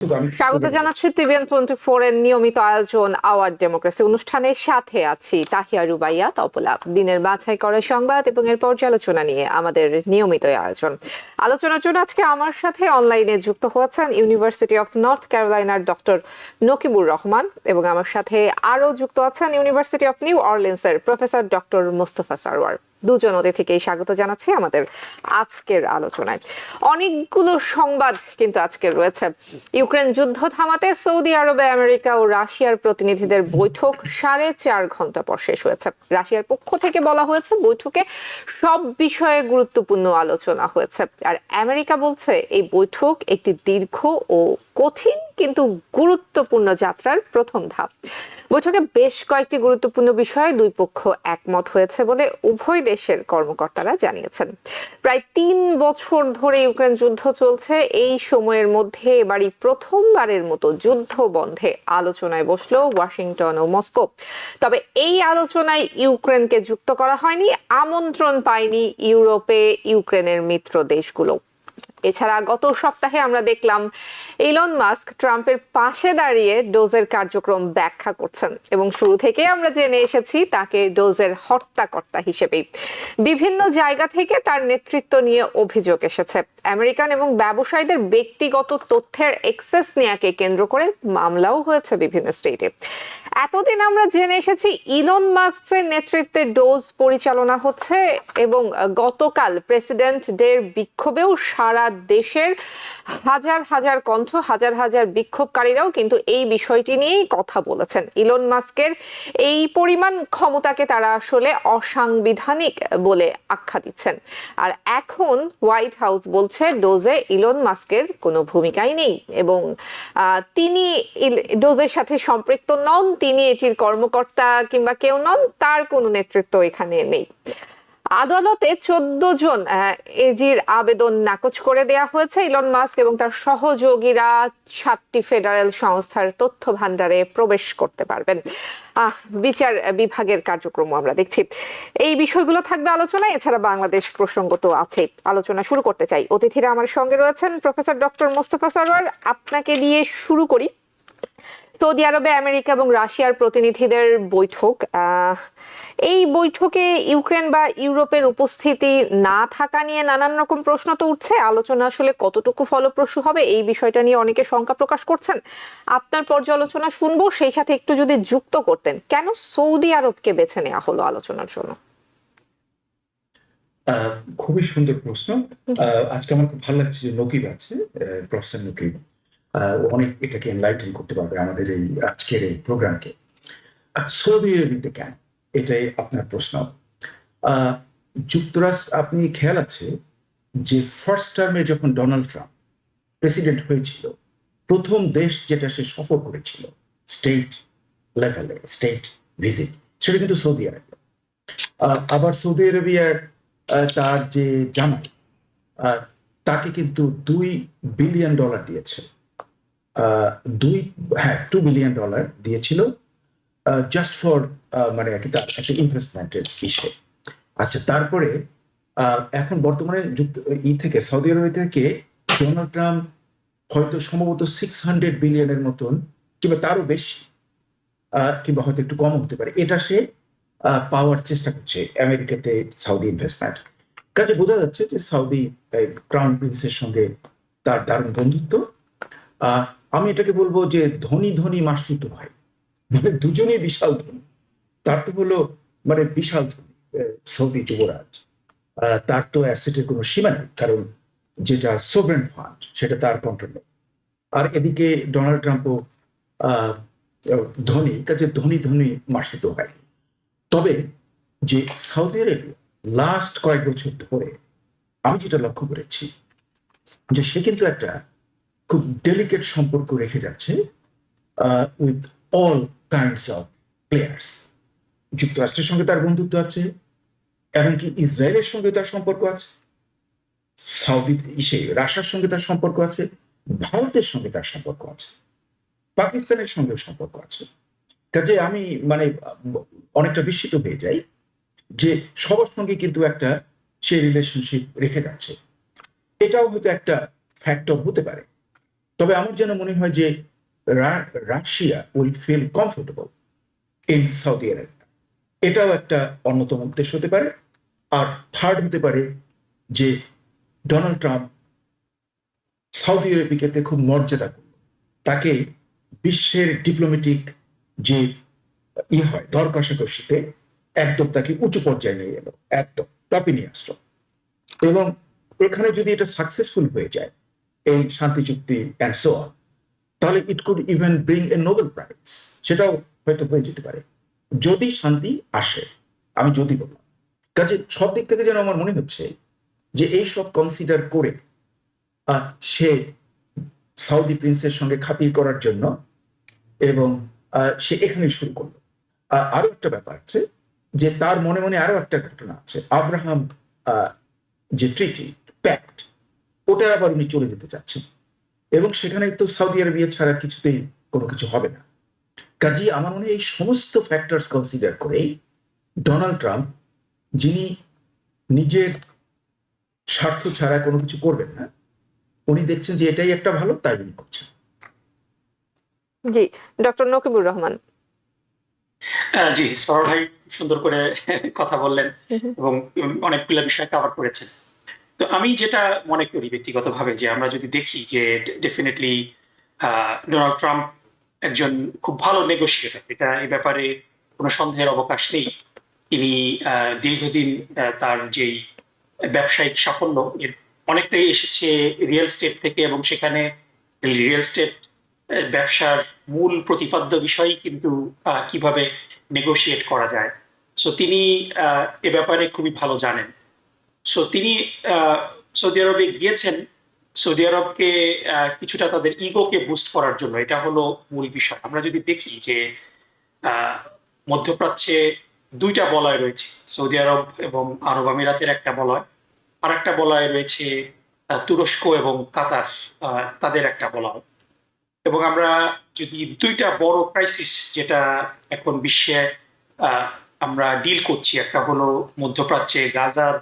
স্বাগত জানাচ্ছি টিভিএন 24 এর নিয়মিত আয়োজন আওয়ার ডেমোক্রেসি অনুষ্ঠানের সাথে আছি তাহিয়া রুবাইয়া তপলা। দিনের বাছাই করা সংবাদ এবং এর পর্যালোচনা নিয়ে আমাদের নিয়মিত আয়োজন। আলোচনার জন্য আজকে আমার সাথে অনলাইনে যুক্ত হয়েছেন ইউনিভার্সিটি অফ নর্থ ক্যারোলাইনার ডক্টর নকিবুর রহমান এবং আমার সাথে আরো যুক্ত আছেন ইউনিভার্সিটি অফ নিউ অরলিন্সের প্রফেসর ডক্টর মোস্তফা সারওয়ার। দুজন অতিথিকেই স্বাগত জানাচ্ছি আমাদের আজকের আলোচনায়। অনেকগুলো সংবাদ কিন্তু আজকে রয়েছে। ইউক্রেন যুদ্ধ থামাতে সৌদি আরবে আমেরিকা ও রাশিয়ার প্রতিনিধিদের বৈঠক 4.5 ঘন্টা পর শেষ হয়েছে। রাশিয়ার পক্ষ থেকে বলা হয়েছে বৈঠকে সব বিষয়ে গুরুত্বপূর্ণ আলোচনা হয়েছে, আর আমেরিকা বলছে এই বৈঠক একটি দীর্ঘ ও কঠিন কিন্তু গুরুত্বপূর্ণ যাত্রার প্রথম ধাপ। বৈঠকে বেশ কয়েকটি গুরুত্বপূর্ণ বিষয়ে দুই পক্ষ একমত হয়েছে বলে উভয় দেশের কর্মকর্তারা জানিয়েছেন। প্রায় 3 বছর ধরে ইউক্রেন যুদ্ধ চলছে। এই সময়ের মধ্যে এবারই প্রথমবারের মতো যুদ্ধ বন্ধে আলোচনায় বসলো ওয়াশিংটন ও মস্কো। তবে এই আলোচনায় ইউক্রেনকে যুক্ত করা হয়নি, আমন্ত্রণ পায়নি ইউরোপে ইউক্রেনের মিত্র দেশগুলো। এছাড়া গত সপ্তাহে আমরা দেখলাম ইলন মাস্ক ট্রাম্পের পাশে দাঁড়িয়ে ডোজের কার্যক্রম ব্যাখ্যা করছেন এবং শুরু থেকে আমরা জেনে এসেছি তাকে ডোজের হর্তাকর্তা হিসেবে। বিভিন্ন জায়গা থেকে তার নেতৃত্ব নিয়ে অভিযোগ এসেছে। আমেরিকান এবং ব্যবসায়ীদের ব্যক্তিগত তথ্যের অ্যাক্সেস নেয়াকে কেন্দ্র করে মামলাও হয়েছে বিভিন্ন স্টেটে। এতদিন আমরা জেনে এসেছি ইলন মাস্কের নেতৃত্বে ডোজ পরিচালনা হচ্ছে এবং গতকাল প্রেসিডেন্ট ডের বিক্ষোভেও সারা দেশের হাজার হাজার কণ্ঠ, হাজার হাজার বিক্ষোভকারীরাও কিন্তু এই বিষয়টি নিয়েই কথা বলেছেন। ইলন মাস্কের এই পরিমাণ ক্ষমতাকে তারা আসলে অসাংবিধানিক বলে আখ্যা দিচ্ছেন। আর এখন হোয়াইট হাউস বলছে ডোজে ইলন মাস্কের কোনো ভূমিকাই নেই এবং তিনি ডোজের সাথে সম্পৃক্ত নন, তিনি এটির কর্মকর্তা কিংবা কেউ নন, তার কোনো নেতৃত্ব এখানে নেই। আদালতে 14 জন এজির আবেদন নাকচ করে দেয়া হয়েছে। ইলন মাস্ক এবং তার সহযোগীরা 7টি ফেডারেল সংস্থার তথ্য ভান্ডারে প্রবেশ করতে পারবেন। বিচার বিভাগের কার্যক্রম আমরা দেখছি। এই বিষয়গুলো থাকবে আলোচনায়। এছাড়া বাংলাদেশ প্রসঙ্গ তো আছে। আলোচনা শুরু করতে চাই। অতিথিরা আমার সঙ্গে রয়েছেন প্রফেসর ডক্টর মোস্তফা সারওয়ার। আপনাকে দিয়ে শুরু করি। সৌদি আরবে আমেরিকা এবং রাশিয়ার প্রতিনিধিদের বৈঠক, এই বৈঠকে ইউক্রেন বা ইউরোপের উপস্থিতি না থাকা নিয়ে নানান রকম প্রশ্ন তো উঠছে। আলোচনা আসলে কতটুকু ফলপ্রসূ হবে এই বিষয়টা নিয়ে অনেকে শঙ্কা প্রকাশ করছেন। আপনার পর্যালোচনা শুনবো, সেই সাথে একটু যদি যুক্ত করতেন কেন সৌদি আরবকে বেছে নেওয়া হলো আলোচনার জন্য। খুবই সুন্দর প্রশ্ন। আজকে আমার খুব ভালো লাগছে যে নকিব আছে, প্রফেসর নকিব অনেক এটাকে এনলাইটেন করতে পারবে আমাদের এই আজকের এই প্রোগ্রামকে। সৌদি আরবিতে কেন, এটাই আপনার প্রশ্ন। যুক্তরাষ্ট্র, আপনি খেয়াল আছে যে ফার্স্ট টার্মে যখন ডোনাল্ড ট্রাম্প প্রেসিডেন্ট হয়েছিল, প্রথম দেশ যেটা সে সফর করেছিল স্টেট লেভেলে, স্টেট ভিজিট, সেটা কিন্তু সৌদি আরবিয়া। আবার সৌদি আরবিয়ার তার যে জামাই, তাকে কিন্তু $2 বিলিয়ন দিয়েছে। $2 বিলিয়ন দিয়েছিল জাস্ট ফর মানে একটা ইনভেস্টমেন্টের বিষয়ে। আচ্ছা, তারপরে এখন বর্তমানে থেকে সৌদি আরব থেকে ডোনাল্ড ট্রাম্প হয়তো সম্ভবত 600 বিলিয়নের মতন কিংবা তারও বেশি, কিংবা হয়তো একটু কম হতে পারে, এটা সে পাওয়ার চেষ্টা করছে আমেরিকাতে সাউদি ইনভেস্টমেন্ট। কাজে বোঝা যাচ্ছে যে সাউদি ক্রাউন প্রিন্সের সঙ্গে তার দারুণ বন্ধুত্ব। আমি এটাকে বলবো যে ধনী ধনী মাসুত ভাই, মানে দুজনেই বিশাল ধনী। তার তো হলো মানে বিশাল ধনী সৌদি যুবরাজ, তার তো অ্যাসেটের কোনো সীমা নেই, কারণ যেটা সোভরেন ফান্ড সেটা তার কন্ট্রোলে। আর এদিকে ডোনাল্ড ট্রাম্পও ধনী, কাজে ধনী ধনী মাসুত ভাই। তবে যে সৌদি আরবিয়া লাস্ট কয়েক বছর ধরে আমি যেটা লক্ষ্য করেছি যে সে কিন্তু একটা খুব ডেলিকেট সম্পর্ক রেখে যাচ্ছে with all kinds of players. যুক্তরাষ্ট্রের সঙ্গে তার বন্ধুত্ব আছে, এমনকি ইসরায়েলের সঙ্গে তার সম্পর্ক আছে, রাশিয়ার সঙ্গে তার সম্পর্ক আছে, ভারতের সঙ্গে তার সম্পর্ক আছে, পাকিস্তানের সঙ্গে সম্পর্ক আছে। কাজে আমি মানে অনেকটা বিস্মিত হয়ে যাই যে সবার সঙ্গে কিন্তু একটা সে রিলেশনশিপ রেখে যাচ্ছে। এটাও হয়তো একটা ফ্যাক্টর হতে পারে। তবে আমার যেন মনে হয় যে Russia will feel comfortable in Saudi Arab. এটাও একটা অন্যতম উদ্দেশ্য হতে পারে। আর থার্ড হতে পারে যে ডোনাল্ড ট্রাম্প সৌদি আরবিকে খুব মর্যাদা করল, তাকে বিশ্বের ডিপ্লোম্যাটিক যে হয় দর কষাকষিতে একদম তাকে উঁচু পর্যায়ে নিয়ে এলো, একদম টপে নিয়ে আসলো। এবং এখানে যদি এটা সাকসেসফুল হয়ে যায় এই শান্তি চুক্তি অ্যান্ড সো অন, তাহলে it could even bring a Nobel prize. সেটাও হয়তো হয়ে যেতে পারে যদি শান্তি আসে। আমি যদি বললাম, কাজে সব দিক থেকে যেন আমার মনে হচ্ছে যে এই সব কনসিডার করে সে সৌদি প্রিন্সের সঙ্গে খাতির করার জন্য এবং সে এখানে শুরু করলো। আরো একটা ব্যাপার আছে যে তার মনে মনে আরো একটা ঘটনা আছে, আব্রাহাম যে ট্রিটি প্যাক্ট, ওটা আবার উনি চলে যেতে চাচ্ছেন এবং সেখানে তো সৌদি আরবিয়া ছাড়া কিছুতেই কোনো কিছু হবে না। কাজে আমার মনে হয় এই সমস্ত ফ্যাক্টরস কনসিডার করেই ডোনাল্ড ট্রাম্প, যিনি নিজের স্বার্থ ছাড়া কোনো কিছু করবেন না, উনি দেখছেন যে এটাই একটা ভালো, তাই উনি করছেন। জি, ডক্টর নকিবুর রহমান। জি, সরল ভাই সুন্দর করে কথা বললেন এবং অনেকগুলো বিষয় কভার করেছেন। তো আমি যেটা মনে করি ব্যক্তিগতভাবে, যে আমরা যদি দেখি যে ডেফিনেটলি ডোনাল্ড ট্রাম্প একজন খুব ভালো নেগোশিয়েটর, এটা এই ব্যাপারে কোনো সন্দেহের অবকাশ নেই। তিনি দীর্ঘদিন তার যেই ব্যবসায়িক সাফল্য এর অনেকটাই এসেছে রিয়েল স্টেট থেকে, এবং সেখানে রিয়েল স্টেট ব্যবসার মূল প্রতিপাদ্য বিষয় কিন্তু কিভাবে নেগোশিয়েট করা যায়। সো তিনি এ ব্যাপারে খুবই ভালো জানেন। সো তিনি সৌদি আরবে গিয়েছেন সৌদি আরবকে কিছুটা তাদের ইগোকে বুস্ট করার জন্য, এটা হলো মূল বিষয়। আমরা যদি দেখি যে মধ্যপ্রাচ্যে দুইটা বলয় রয়েছে, সৌদি আরব এবং আরব আমিরাতের একটা বলয়, আর একটা বলয় রয়েছে তুরস্ক এবং কাতার, তাদের একটা বলয়। এবং আমরা যদি দুইটা বড় ক্রাইসিস যেটা এখন বিশ্বে আমরা ডিল করছি, একটা হলো মধ্যপ্রাচ্যে গাজার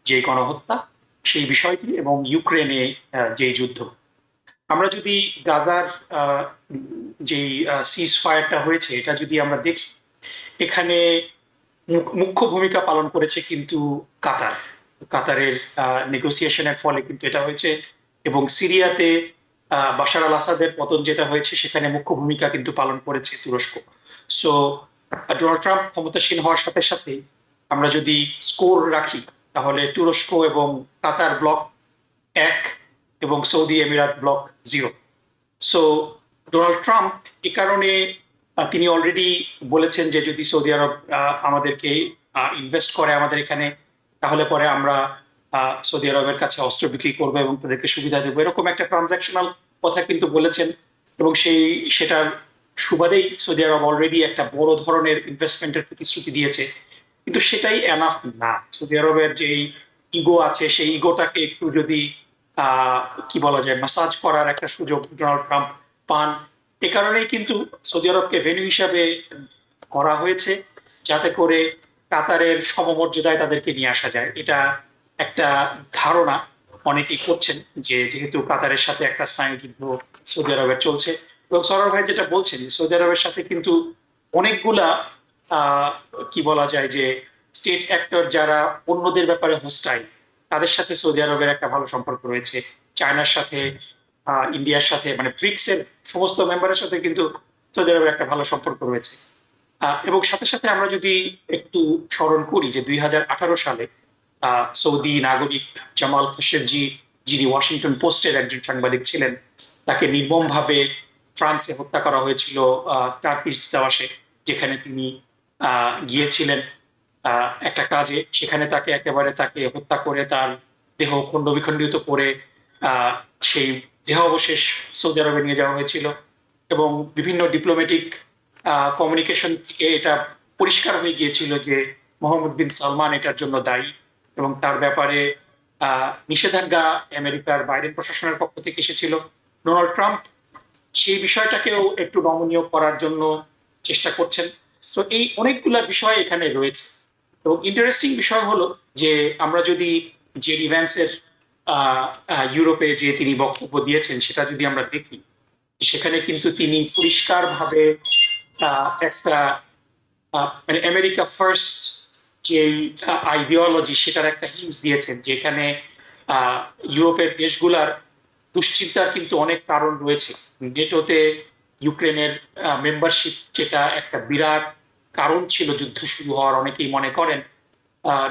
যে গণহত্যা সেই বিষয়টি, এবং ইউক্রেনে যে যুদ্ধ। আমরা যদি গাজার যে সিজ ফায়ারটা হয়েছে এটা যদি আমরা দেখি, এখানে মুখ্য ভূমিকা পালন করেছে কিন্তু কাতারের নেগোসিয়েশনের ফলে কিন্তু এটা হয়েছে। এবং সিরিয়াতে বাশার আল আসাদের পতন যেটা হয়েছে, সেখানে মুখ্য ভূমিকা কিন্তু পালন করেছে তুরস্ক। সো ডোনাল্ড ট্রাম্প ক্ষমতাসীন হওয়ার সাথে সাথে আমরা যদি স্কোর রাখি, তাহলে তুরস্ক এবং কাতার ব্লক 1 এবং সৌদি আমিরাত ব্লক 0। সো ডোনাল্ড ট্রাম্প এ কারণে তিনি অলরেডি বলেছেন যে যদি সৌদি আরব আমাদেরকে ইনভেস্ট করে আমাদের এখানে, তাহলে পরে আমরা সৌদি আরবের কাছে অস্ত্র বিক্রি করবো এবং তাদেরকে সুবিধা দেবো, এরকম একটা ট্রানজাকশনাল কথা কিন্তু বলেছেন। এবং সেটার সুবাদেই সৌদি আরব অলরেডি একটা বড় ধরনের ইনভেস্টমেন্টের প্রতিশ্রুতি দিয়েছে। কিন্তু সেটাই এনাফ না। সৌদি আরবের যে ইগো আছে, সেই ইগোটাকে একটু যদি কি বলা যায়, ম্যাসাজ করার একটা সুযোগ ডোনাল্ড ট্রাম্প পান। এ কারণেই কিন্তু সৌদি আরবকে ভেন্যু হিসাবে করা হয়েছে, যাতে করে কাতারের সমমর্যাদায় তাদেরকে নিয়ে আসা যায়। এটা একটা ধারণা অনেকেই করছেন যে যেহেতু কাতারের সাথে একটা স্নায়ুযুদ্ধ সৌদি আরবের চলছে। এবং সরোর ভাই যেটা বলছেন, সৌদি আরবের সাথে কিন্তু অনেকগুলা কি বলা যায় যে স্টেট অ্যাক্টর যারা অন্যদের ব্যাপারে হোস্টাইল, তাদের সাথে সৌদি আরবের একটা ভালো সম্পর্ক রয়েছে। চায়নার সাথে, ইন্ডিয়ার সাথে, মানে ব্রিক্স এর সমস্ত মেম্বারের সাথে কিন্তু সৌদি আরবের একটা ভালো সম্পর্ক রয়েছে। এবং সাথে সাথে আমরা যদি একটু স্মরণ করি যে 2018 সালে সৌদি নাগরিক জামাল খোরশেদজি, যিনি ওয়াশিংটন পোস্টের একজন সাংবাদিক ছিলেন, তাকে নির্মমভাবে ফ্রান্সে হত্যা করা হয়েছিল টার্কিশ দূতাবাসে, যেখানে তিনি গিয়েছিলেন একটা কাজে। সেখানে তাকে হত্যা করে তার দেহ খণ্ড বিখণ্ডিত করে সেই দেহ অবশেষ সৌদি আরবে নিয়ে যাওয়া হয়েছিল। এবং বিভিন্ন ডিপ্লোম্যাটিক কমিউনিকেশন থেকে এটা পরিষ্কার হয়ে গিয়েছিল যে মোহাম্মদ বিন সালমান এটার জন্য দায়ী, এবং তার ব্যাপারে নিষেধাজ্ঞা আমেরিকার বাইডেন প্রশাসনের পক্ষ থেকে এসেছিল। ডোনাল্ড ট্রাম্প সেই বিষয়টাকেও একটু নমনীয় করার জন্য চেষ্টা করছেন। সো এই অনেকগুলা বিষয় এখানে রয়েছে। এবং ইন্টারেস্টিং বিষয় হলো যে আমরা যদি জেডি ভ্যান্সের ইউরোপে যে তিনি বক্তব্য দিয়েছেন সেটা যদি আমরা দেখি, সেখানে কিন্তু তিনি পরিষ্কারভাবে একটা মানে আমেরিকা ফার্স্ট যে আইডিওলজি সেটার একটা হিন্স দিয়েছেন, যেখানে ইউরোপের দেশগুলার দুশ্চিন্তার কিন্তু অনেক কারণ রয়েছে। নেটোতে ইউক্রেনের মেম্বারশিপ যেটা একটা বিরাট কারণ ছিল যুদ্ধ শুরু হওয়ার, অনেকেই মনে করেন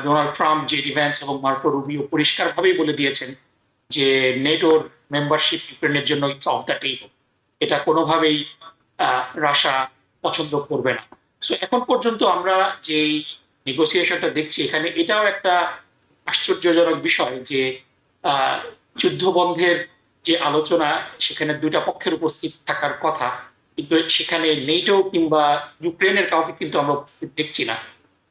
ডোনাল্ড ট্রাম্প, জেডি ভ্যান্স এবং মার্কো রুবিও পরিষ্কারভাবেই বলে দিয়েছেন যে নেটোর মেম্বারশিপ ইউক্রেনের জন্য ইটস অফ দ্য টেবল, এটা কোনোভাবেই রাশিয়া পছন্দ করবে না। সো এখন পর্যন্ত আমরা যে নেগোসিয়েশনটা দেখছি এখানে, এটাও একটা আশ্চর্যজনক বিষয় যে যুদ্ধ বন্ধের যে আলোচনা, সেখানে দুইটা পক্ষের উপস্থিত থাকার কথা, কিন্তু সেখানে নেটো কিংবা ইউক্রেনের কাউকে কিন্তু আমরা উপস্থিত দেখছি না।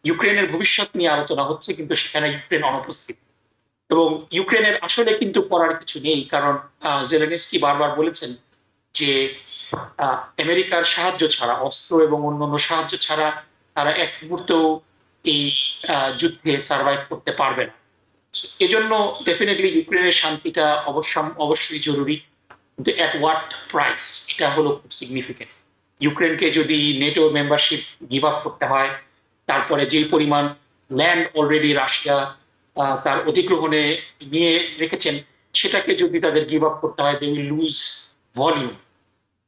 ইউক্রেনের ভবিষ্যৎ নিয়ে আলোচনা হচ্ছে, কিন্তু সেখানে ইউক্রেন অনুপস্থিত। এবং ইউক্রেনের আসলে কিন্তু করার কিছু নেই, কারণ জেলেনস্কি বারবার বলেছেন যে আমেরিকার সাহায্য ছাড়া, অস্ত্র এবং অন্যান্য সাহায্য ছাড়া তারা এক মুহূর্তেও এই যুদ্ধে সার্ভাইভ করতে পারবে না। এজন্য ডেফিনেটলি ইউক্রেনের শান্তিটা অবশ্যই জরুরি, কিন্তু অ্যাট হোয়াট প্রাইস, এটা হলো খুব সিগনিফিকেন্ট। ইউক্রেনকে যদি নেটো মেম্বারশিপ গিভ আপ করতে হয়, তারপরে যেই পরিমাণ ল্যান্ড অলরেডি রাশিয়া তার অধিগ্রহণে নিয়ে রেখেছেন, সেটাকে যদি তাদের গিভ আপ করতে হয়, দে উইল লুজ ভলিউম।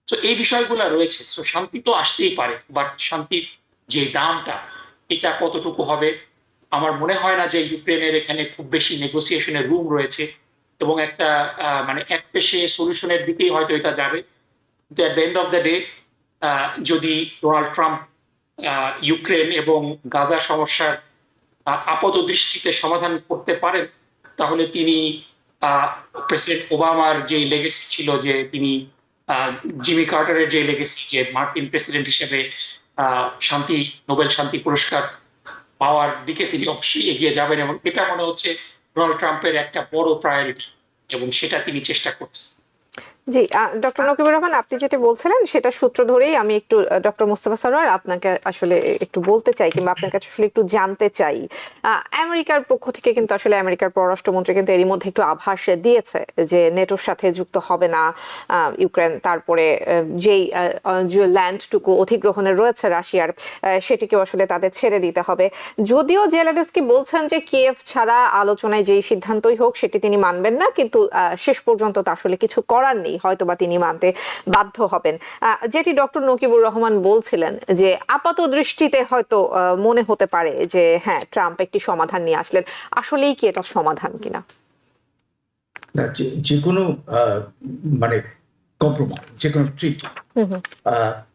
তো এই বিষয়গুলো রয়েছে। সো শান্তি তো আসতেই পারে, বাট শান্তির যে দামটা, এটা কতটুকু হবে? আমার মনে হয় না যে ইউক্রেনের এখানে খুব বেশি নেগোসিয়েশনের রুম রয়েছে, এবং একটা মানে এক পেশে সলিউশনের দিকেই হয়তো এটা যাবে। At the end of the day, যদি ডোনাল্ড ট্রাম্প ইউক্রেন এবং গাজা সমস্যার আপাত দৃষ্টিতে সমাধান করতে পারেন, তাহলে তিনি প্রেসিডেন্ট ওবামার যে লেগেসি ছিল, যে তিনি জিমি কার্টারের যে লেগেসি, যে মার্কিন প্রেসিডেন্ট হিসেবে শান্তি নোবেল শান্তি পুরস্কার পাওয়ার দিকে তিনি অবশ্যই এগিয়ে যাবেন, এবং এটা মনে হচ্ছে ডোনাল্ড ট্রাম্পের একটা বড় প্রায়োরিটি, এবং সেটা তিনি চেষ্টা করছেন। জি, ডক্টর নকিবুর রহমান, আপনি যেটা বলছিলেন সেটা সূত্র ধরেই আমি একটু ডক্টর মোস্তফা সরোয়ার আপনাকে আসলে একটু বলতে চাই, কিংবা আপনার কাছে আসলে একটু জানতে চাই। আমেরিকার পক্ষ থেকে কিন্তু আসলে আমেরিকার পররাষ্ট্রমন্ত্রী কিন্তু এরই মধ্যে একটু আভাস দিয়েছে যে নেটোর সাথে যুক্ত হবে না ইউক্রেন, তারপরে যেই ল্যান্ডটুকু অধিগ্রহণে রয়েছে রাশিয়ার, সেটিকেও আসলে তাদের ছেড়ে দিতে হবে। যদিও জেলেনস্কি বলছেন যে কিয়েভ ছাড়া আলোচনায় যেই সিদ্ধান্তই হোক সেটি তিনি মানবেন না, কিন্তু শেষ পর্যন্ত তা আসলে কিছু করার নেই, হয়তোবা তিনি মানতে বাধ্য হবেন। যেটি ডক্টর নকিবুর রহমান বলছিলেন যে আপাত দৃষ্টিতে হয়তো মনে হতে পারে যে হ্যাঁ, ট্রাম্প একটি সমাধান নিয়ে আসলেন, আসলেই কি এটা সমাধান কিনা? না, যে কোনো মানে কম্প্রোমাইজ, যে কোনো ট্রিটি,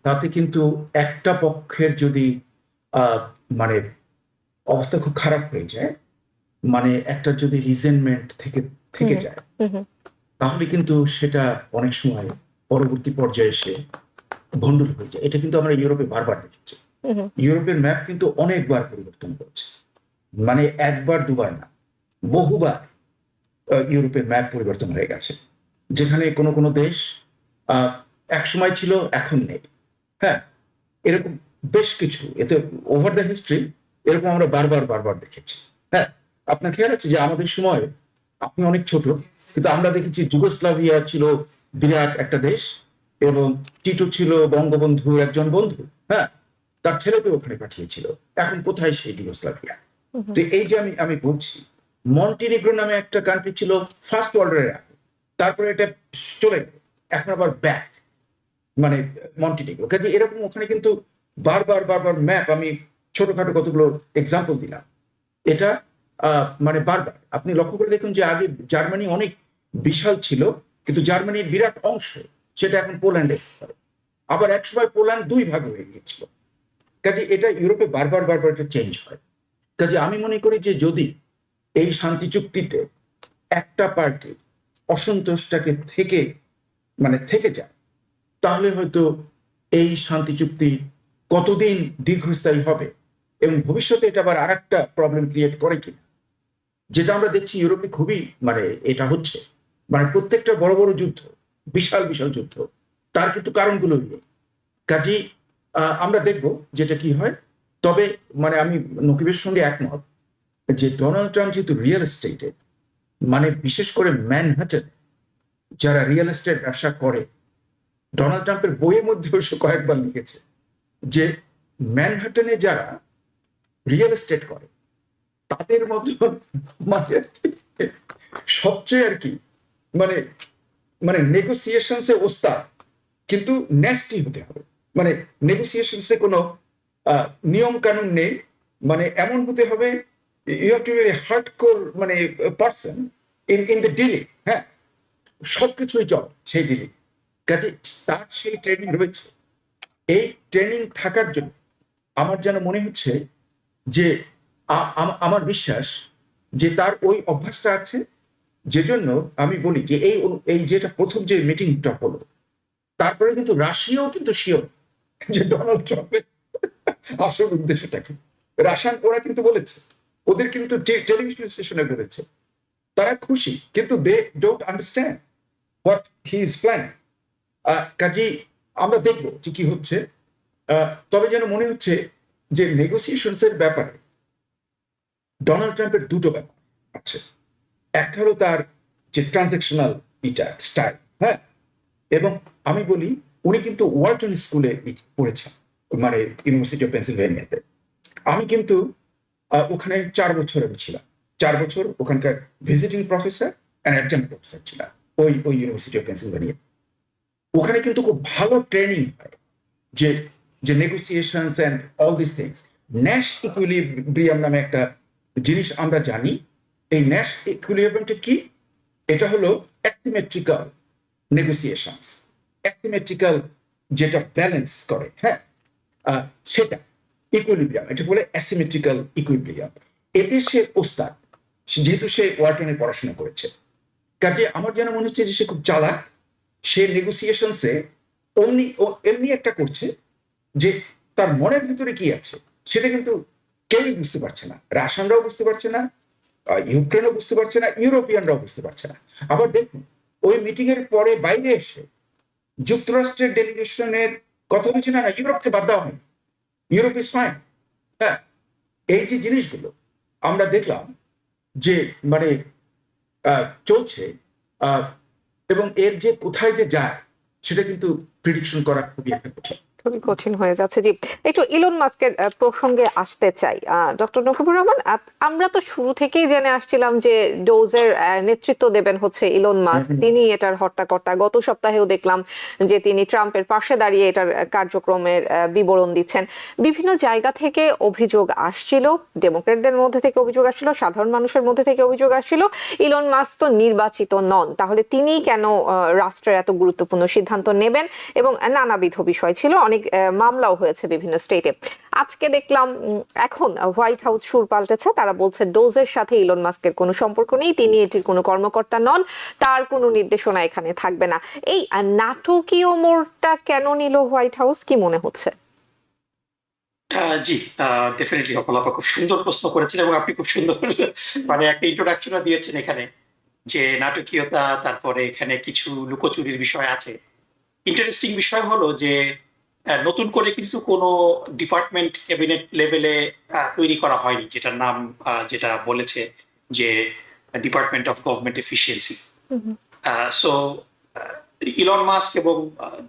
তাতে কিন্তু একটা পক্ষের যদি মানে অবস্থা খুব খারাপ হয়ে যায়, মানে একটা যদি রিজেন্টমেন্ট থেকে যায়, তাহলে কিন্তু সেটা অনেক সময় পরবর্তী পর্যায়ে এসে ভণ্ডুল হয়ে যায়। এটা কিন্তু আমরা ইউরোপে বারবার দেখেছি। ইউরোপের ম্যাপ কিন্তু অনেকবার পরিবর্তন করেছে, মানে একবার দুবার না, বহুবার ইউরোপের ম্যাপ পরিবর্তন হয়ে গেছে, যেখানে কোনো কোনো দেশ এক সময় ছিল, এখন নেই। হ্যাঁ, এরকম বেশ কিছু, এতে ওভার দ্য হিস্ট্রি এরকম আমরা বারবার দেখেছি। হ্যাঁ, আপনার খেয়াল আছে যে আমাদের সময়, আপনি অনেক ছোট, কিন্তু আমরা দেখেছি যুগোস্লাভিয়া ছিল বিরাট একটা দেশ, এবং টিটো ছিল বঙ্গবন্ধুর একজন বন্ধু। হ্যাঁ, তার ছেলেকে ওখানে পাঠিয়েছিল। এখন কোথায় সেই যুগোস্লাভিয়া? তো এই যে আমি বলছি, মন্টিনিগ্রো নামে একটা কান্ট্রি ছিল ফার্স্ট ওয়ার্ল্ডের আগে, তারপরে এটা চলে গেল, এখন আবার ব্যাক, মানে মন্টিনিগ্রো। কাজে এরকম ওখানে কিন্তু বারবার ম্যাপ, আমি ছোটখাটো কতগুলো এক্সাম্পল দিলাম, এটা মানে বারবার আপনি লক্ষ্য করে দেখুন যে আগে জার্মানি অনেক বিশাল ছিল, কিন্তু জার্মানির বিরাট অংশ সেটা এখন পোল্যান্ডে, আবার এক সময় পোল্যান্ড দুই ভাগ হয়ে গিয়েছিল। কাজে এটা ইউরোপে বারবার এটা চেঞ্জ হয়। কাজে আমি মনে করি যে যদি এই শান্তি চুক্তিতে একটা পার্টি অসন্তোষটাকে থেকে যায়, তাহলে হয়তো এই শান্তি চুক্তি কতদিন দীর্ঘস্থায়ী হবে, এবং ভবিষ্যতে এটা আবার আর একটা প্রবলেম ক্রিয়েট করে কিনা, যেটা আমরা দেখছি ইউরোপে খুবই, মানে এটা হচ্ছে, মানে প্রত্যেকটা বড় যুদ্ধ, বিশাল যুদ্ধ, তার কিন্তু কারণগুলো নেই। কাজেই আমরা দেখব যেটা কি হয়। তবে মানে আমি নকিবের সঙ্গে একমত যে ডোনাল্ড ট্রাম্প যেহেতু রিয়েল এস্টেটে, মানে বিশেষ করে ম্যানহাটন যারা রিয়েল এস্টেট ব্যবসা করে, ডোনাল্ড ট্রাম্পের বইয়ের মধ্যে অবশ্য কয়েকবার লিখেছে যে ম্যানহাটনে যারা রিয়েল এস্টেট করে তাদের মতো মানে সবচেয়ে আর কি মানে মানে নেগোসিয়েশনসে ওস্তাদ, কিন্তু ন্যাস্টি হতে হবে। মানে নেগোসিয়েশনসে কোনো নিয়ম কানুন নেই, মানে এমন হতে হবে you have to be hardcore মানে পারসন ইন দ্য ডিলিং। হ্যাঁ, সবকিছুই চল সেই ডিলিং, কাজে তার সেই ট্রেনিং রয়েছে। এই ট্রেনিং থাকার জন্য আমার যেন মনে হচ্ছে যে আমার বিশ্বাস যে তার ওই অভ্যাসটা আছে, যে জন্য আমি বলি যে এই যেটা প্রথম যে মিটিংটা হলো, তারপরে কিন্তু রাশিয়াও কিন্তু শিওর যে ডোনাল্ড ট্রাম্পের আসল উদ্দেশ্যটা কি। রাশিয়ান ওরা কিন্তু বলেছে, ওদের কিন্তু টেলিভিশন স্টেশনে বলেছে তারা খুশি, কিন্তু they don't understand what he is planning. কাজেই আমরা দেখবো যে কি হচ্ছে। তবে যেন মনে হচ্ছে যে নেগোসিয়েশনস এর ব্যাপারে ডোনাল্ড ট্রাম্পের দুটো ব্যাপার আছে। একটা হলো তার যে ট্রানজেকশনাল স্টাইল, হ্যাঁ, এবং আমি বলি উনি কিন্তু ওয়ালটন স্কুলে পড়েছেন, মানে ইউনিভার্সিটি অফ পেনসিলভেনিয়াতে। আমি কিন্তু ওখানে 4 বছর আমি ছিলাম, 4 বছর ওখানকার ভিজিটিং প্রফেসর অ্যান্ড অ্যাডজাংক্ট প্রফেসর ছিলাম ওই ইউনিভার্সিটি অফ পেনসিলভেনিয়া। ওখানে কিন্তু খুব ভালো ট্রেনিং হয় যে যে negotiations and all this things. Nash equilibrium নামে একটা জিনিস আমরা জানি। এই ন্যাশ ইকুইলিব্রিয়ামটা কি? এটা হলো অ্যাসিমেট্রিক্যাল নেগোসিয়েশনস, অ্যাসিমেট্রিক্যাল যেটা ব্যালেন্স করে, হ্যাঁ, সেটা ইকুইলিব্রিয়াম, এটা বলে অ্যাসিমেট্রিক্যাল ইকুইলিব্রিয়াম। এতে সে ওস্তাদ, যেহেতু সে ওয়ালটনে পড়াশোনা করেছে। কাজে আমার যেন মনে হচ্ছে যে সে খুব চালাক। সে নেগোসিয়েশনসে এমনি একটা করছে যে তার মনের ভিতরে কি আছে সেটা কিন্তু কেউই বুঝতে পারছে না। রাশিয়ানরাও বুঝতে পারছে না, ইউক্রেনও বুঝতে পারছে না, ইউরোপিয়ানরাও বুঝতে পারছে না। আবার দেখুন ওই মিটিং এর পরে বাইরে এসে যুক্তরাষ্ট্রের ডেলিগেশনের কথা হয়েছে, না ইউরোপকে বাদ দেওয়া হয়নি, ইউরোপ ইজ ফাইন। হ্যাঁ, এই যে জিনিসগুলো আমরা দেখলাম যে মানে চলছে, এবং এর যে কোথায় যে যায় সেটা কিন্তু প্রেডিকশন করা খুবই একটা কঠিন। খুবই কঠিন হয়ে যাচ্ছে। জি, একটু ইলন মাস্কের প্রসঙ্গে আসতে চাই। ডক্টর নকিবুর রহমান, আমরা তো শুরু থেকেই জেনে আসছিলাম যে ডোজের নেতৃত্ব দেবেন হচ্ছে ইলন মাস্ক, তিনি এটার হর্তাকর্তা। গত সপ্তাহেও দেখলাম যে তিনি ট্রাম্পের পাশে দাঁড়িয়ে এটার কার্যক্রমের বিবরণ দিচ্ছেন। বিভিন্ন জায়গা থেকে অভিযোগ আসছিল, ডেমোক্রেটদের মধ্যে থেকে অভিযোগ আসছিল, সাধারণ মানুষের মধ্যে থেকে অভিযোগ আসছিল ইলন মাস্ক তো নির্বাচিত নন, তাহলে তিনি কেন রাষ্ট্রের এত গুরুত্বপূর্ণ সিদ্ধান্ত নেবেন, এবং নানাবিধ বিষয় ছিল। অনেক মামলাও হয়েছে বিভিন্ন স্টেটে। আজকে দেখলাম এখন হোয়াইট হাউস সুর পাল্টেছে, তারা বলছে ডোজের সাথে ইলন মাস্কের কোনো সম্পর্ক নেই, তিনি এটির কোনো কর্মকর্তা নন, তার কোনো নির্দেশনা এখানে থাকবে না। এই নাটকীয় মোড়টা কেন নিল হোয়াইট হাউস, কি মনে হচ্ছে? জি, ডেফিনেটলি অপলাপা খুব সুন্দর প্রশ্ন করেছেন, এবং আপনি খুব সুন্দর মানে একটা ইন্ট্রোডাকশনও দিয়েছেন এখানে, যে নাটকীয়তা, তারপরে এখানে কিছু লুকোচুরির বিষয় আছে। ইন্টারেস্টিং বিষয় হলো যে নতুন করে কিন্তু কোনো ডিপার্টমেন্ট ক্যাবিনেট লেভেলে তৈরি করা হয়নি, যেটার নাম যেটা বলেছে যে department of government efficiency. So Elon Musk এবং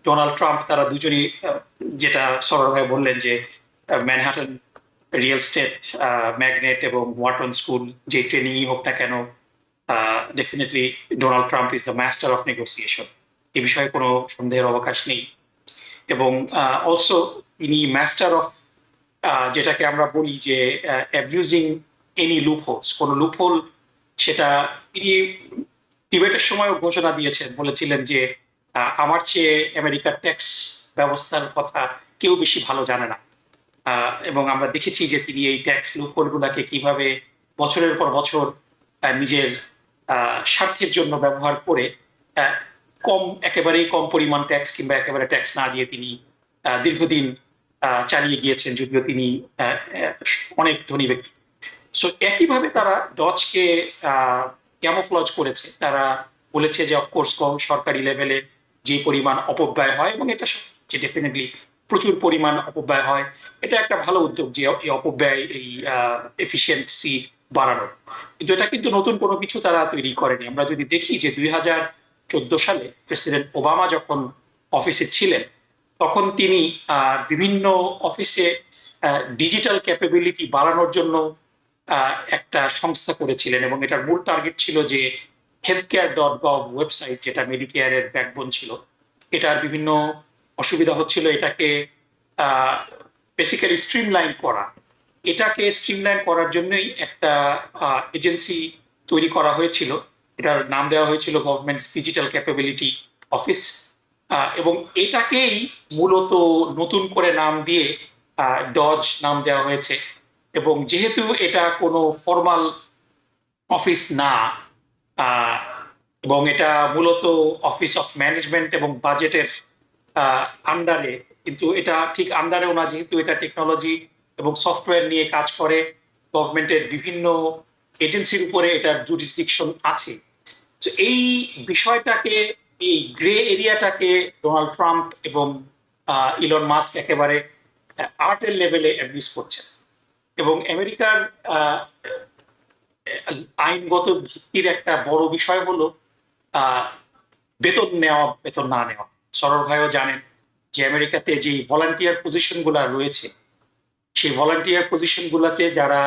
ডোনাল্ড ট্রাম্প তারা দুজনই যেটা সরল ভাই বললেন যে ম্যানহাটন রিয়েল এস্টেট ম্যাগনেট এবং ওয়াটন স্কুল যে ট্রেনিংই হোক না কেন, definitely Donald Trump is the master of negotiation, এ বিষয়ে কোনো সন্দেহের অবকাশ নেই। এবং অলসো তিনি মাস্টার অফ যেটাকে আমরা বলি যে অ্যাবিউজিং এনি লুপহোলস, কোনো লুপহোল সেটা তিনি ডিবেটের সময়ও ঘোষণা দিয়েছেন, বলেছিলেন যে আমার চেয়ে আমেরিকার ট্যাক্স ব্যবস্থার কথা কেউ বেশি ভালো জানে না। এবং আমরা দেখেছি যে তিনি এই ট্যাক্স লুপহোলগুলোকে কিভাবে বছরের পর বছর নিজের স্বার্থের জন্য ব্যবহার করে একেবারেই কম পরিমাণ ট্যাক্স কিংবা একেবারে ট্যাক্স না দিয়ে তিনি দীর্ঘদিন চালিয়ে গিয়েছেন, যদিও তিনি অনেক ধনী ব্যক্তি। সো একইভাবে তারা ডজকে ক্যামোফ্লজ করেছে। তারা বলেছে যে অফকোর্স সরকারি লেভেলে যে পরিমাণ অপব্যয় হয়, এবং এটা ডেফিনেটলি প্রচুর পরিমাণ অপব্যয় হয়, এটা একটা ভালো উদ্যোগ যে এই অপব্যয়, এই এফিসিয়েন্সি বাড়ানোর। কিন্তু এটা কিন্তু নতুন কোনো কিছু তারা তৈরি করেনি। আমরা যদি দেখি যে 2014 সালে প্রেসিডেন্ট ওবামা যখন অফিসে ছিলেন, তখন তিনি বিভিন্ন অফিসে ডিজিটাল ক্যাপাবিলিটি বাড়ানোর জন্য একটা সংস্থা করেছিলেন, এবং এটার মূল টার্গেট ছিল যে healthcare.gov ওয়েবসাইট, যেটা মেডিকেয়ারের ব্যাকবোন ছিল, এটার বিভিন্ন অসুবিধা হচ্ছিল, এটাকে বেসিক্যালি স্ট্রিমলাইন করা। এটাকে স্ট্রিমলাইন করার জন্যই একটা এজেন্সি তৈরি করা হয়েছিল, এটার নাম দেওয়া হয়েছিল গভর্নমেন্টস ডিজিটাল ক্যাপাবিলিটি অফিস, এবং এটাকেই মূলত নতুন করে নাম দিয়ে ডজ নাম দেওয়া হয়েছে। এবং যেহেতু এটা কোনো ফর্মাল অফিস না, এবং এটা মূলত অফিস অফ ম্যানেজমেন্ট এবং বাজেটের আন্ডারে, কিন্তু এটা ঠিক আন্ডারেও না, যেহেতু এটা টেকনোলজি এবং সফটওয়্যার নিয়ে কাজ করে, গভর্নমেন্টের বিভিন্ন এজেন্সির উপরে এটার জুরিসডিকশন আছে। তো এই বিষয়টাকে, এই গ্রে এরিয়াটাকে ডোনাল্ড ট্রাম্প এবং ইলন মাস্ক একেবারে আর্টের লেভেলে অ্যাবিউজ করছেন। এবং আমেরিকার আইনগত ভিত্তির একটা বড় বিষয় হলো বেতন নেওয়া, বেতন না নেওয়া। সরল ভাইও জানেন যে আমেরিকাতে যে ভলান্টিয়ার পজিশন গুলা রয়েছে, সেই ভলান্টিয়ার পজিশন গুলাতে যারা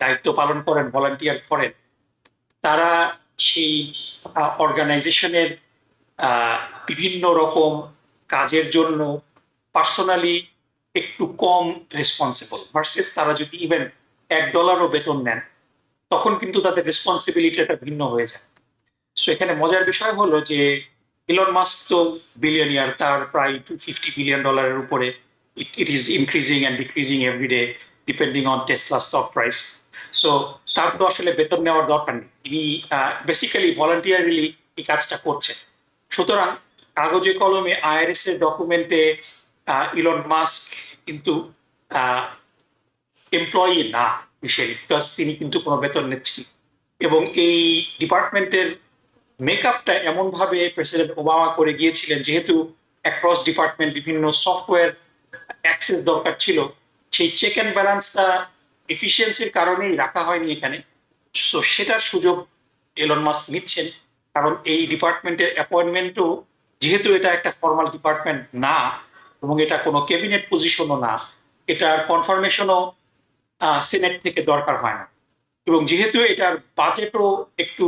দায়িত্ব পালন করেন, ভলান্টিয়ার করেন, তারা সেই অর্গানাইজেশনের বিভিন্ন রকম কাজের জন্য পার্সোনালি একটু কম রেসপন্সিবল, ভার্সেস তারা যদি ইভেন $1 বেতন নেন, তখন কিন্তু তাদের রেসপন্সিবিলিটিটা ভিন্ন হয়ে যায়। সো এখানে মজার বিষয় হলো যে ইলন মাস্ক তো বিলিয়নিয়ার, তার প্রায় $250 বিলিয়ন উপরে, it is increasing and decreasing everyday depending on Tesla stock price. So তার তো আসলে বেতন নেওয়ার দরকার নেই, তিনি বেসিক্যালি ভলান্টিয়ারলি এই কাজটা করছেন। সুতরাং কাগজে কলমে আইআরএস এর ডকুমেন্টে ইলন মাস্ক কিন্তু এমপ্লয়ি না বিশেষে, বিকজ তিনি কিন্তু কোনো বেতন নিচ্ছেন। এবং এই ডিপার্টমেন্টের মেকআপটা এমন ভাবে প্রেসিডেন্ট ওবামা করে গিয়েছিলেন, যেহেতু অ্যাক্রস ডিপার্টমেন্ট বিভিন্ন সফটওয়্যার অ্যাক্সেস দরকার ছিল, সেই চেক অ্যান্ড ব্যালেন্সটা এফিসিয়েন্সির কারণেই রাখা হয়নি এখানে। সো সেটার সুযোগ এলন মাস্ক নিচ্ছেন, কারণ এই ডিপার্টমেন্টের অ্যাপয়েন্টমেন্টও, যেহেতু এটা একটা ফর্মাল ডিপার্টমেন্ট না এবং এটা কোনো ক্যাবিনেট পজিশনও না, এটার কনফার্মেশনও সিনেট থেকে দরকার হয় না। এবং যেহেতু এটার বাজেটও একটু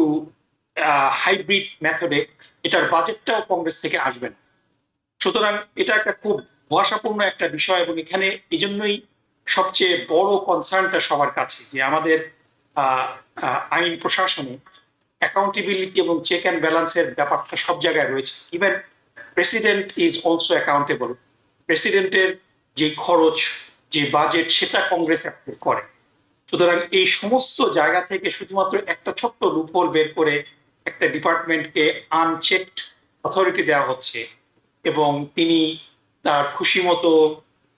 হাইব্রিড মেথডে, এটার বাজেটটাও কংগ্রেস থেকে আসবে না। সুতরাং এটা একটা খুব ভরসাপূর্ণ একটা বিষয়, এবং এখানে এই জন্যই সবচেয়ে বড় কনসার্নটা সবার কাছে, যে আমাদের আইন প্রশাসনে অ্যাকাউন্টেবিলিটি এবং চেক অ্যান্ড ব্যালেন্সের ব্যাপারটা সব জায়গায় রয়েছে। Even president is also accountable, প্রেসিডেন্টের যে খরচ, যে বাজেট, সেটা কংগ্রেস অ্যাপ্রুভ করে। সুতরাং এই সমস্ত জায়গা থেকে শুধুমাত্র একটা ছোট্ট লুপহোল বের করে একটা ডিপার্টমেন্টকে আনচেকড অথরিটি দেওয়া হচ্ছে, এবং তিনি তার খুশি মতো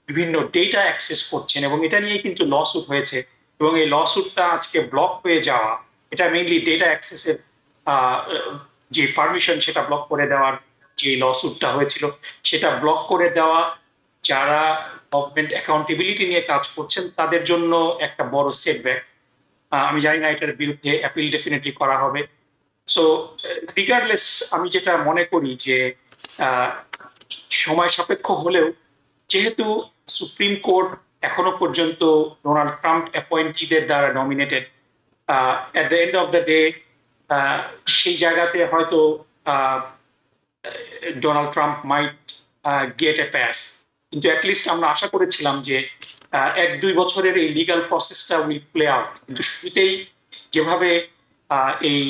বিভিন্ন ডেটা অ্যাক্সেস করছেন, এবং এটা নিয়ে কিন্তু লসুট হয়েছে। এবং এই লসুটটা আজকে ব্লক হয়ে যাওয়া, এটা মেইনলি ডেটা অ্যাক্সেসের যে পারমিশন, সেটা ব্লক করে দেওয়ার যে লসুটটা হয়েছিল, সেটা ব্লক করে দেওয়া যারা গভর্নমেন্ট অ্যাকাউন্টেবিলিটি নিয়ে কাজ করছেন তাদের জন্য একটা বড় সেটব্যাক। আমি জানি না এটার বিরুদ্ধে অ্যাপিল ডেফিনেটলি করা হবে। সো রিগার্ডলেস, আমি যেটা মনে করি যে সময় সাপেক্ষ হলেও, যেহেতু সুপ্রিম কোর্ট এখনো পর্যন্ত ডোনাল্ড ট্রাম্প অ্যাপয়েন্টিদের দ্বারা nominated, at the end of the day সেই জায়গাতে হয়তো Donald Trump might get a pass, কিন্তু অ্যাটলিস্ট আমরা আশা করেছিলাম যে 1-2 বছরের এই লিগাল প্রসেসটা উইল প্লে আউট। কিন্তু শুরুতেই যেভাবে এই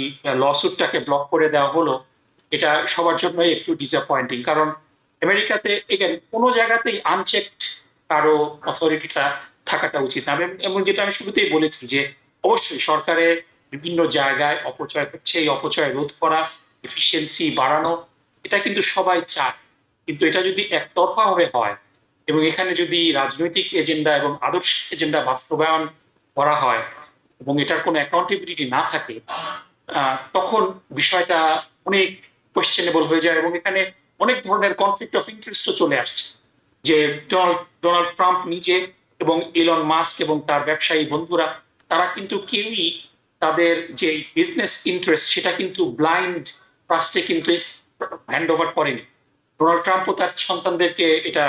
লসুটটাকে ব্লক করে দেওয়া হলো, এটা সবার জন্যই একটু ডিসঅ্যাপয়েন্টিং। কারণ আমেরিকাতে এখানে কোনো জায়গাতেই আনচেকড কারো অথরিটিটা থাকাটা উচিত না। এবং যেটা আমি শুরুতেই বলেছি যে অবশ্যই সরকারের বিভিন্ন জায়গায় অপচয় হচ্ছে, এই অপচয় রোধ করা, এফিসিয়েন্সি বাড়ানো, এটা কিন্তু সবাই চায়। কিন্তু এটা যদি একতরফা ভাবে হয়, এবং এখানে যদি রাজনৈতিক এজেন্ডা এবং আদর্শ এজেন্ডা বাস্তবায়ন করা হয়, এবং এটার কোনো অ্যাকাউন্টেবিলিটি না থাকে, তখন বিষয়টা অনেক কোয়েশ্চেনেবল হয়ে যায়। এবং এখানে অনেক ধরনের কনফ্লিক্ট অফ ইন্টারেস্টও চলে আসছে, যে ডোনাল্ড ট্রাম্প নিজে এবং ইলন মাস্ক এবং তার ব্যবসায়ী বন্ধুরা, তারা কিন্তু কেউই তাদের যে বিজনেস ইন্টারেস্ট, সেটা কিন্তু ব্লাইন্ড ট্রাস্টে কিন্তু হ্যান্ড ওভার করেনি। ডোনাল্ড ট্রাম্পও তার সন্তানদেরকে এটা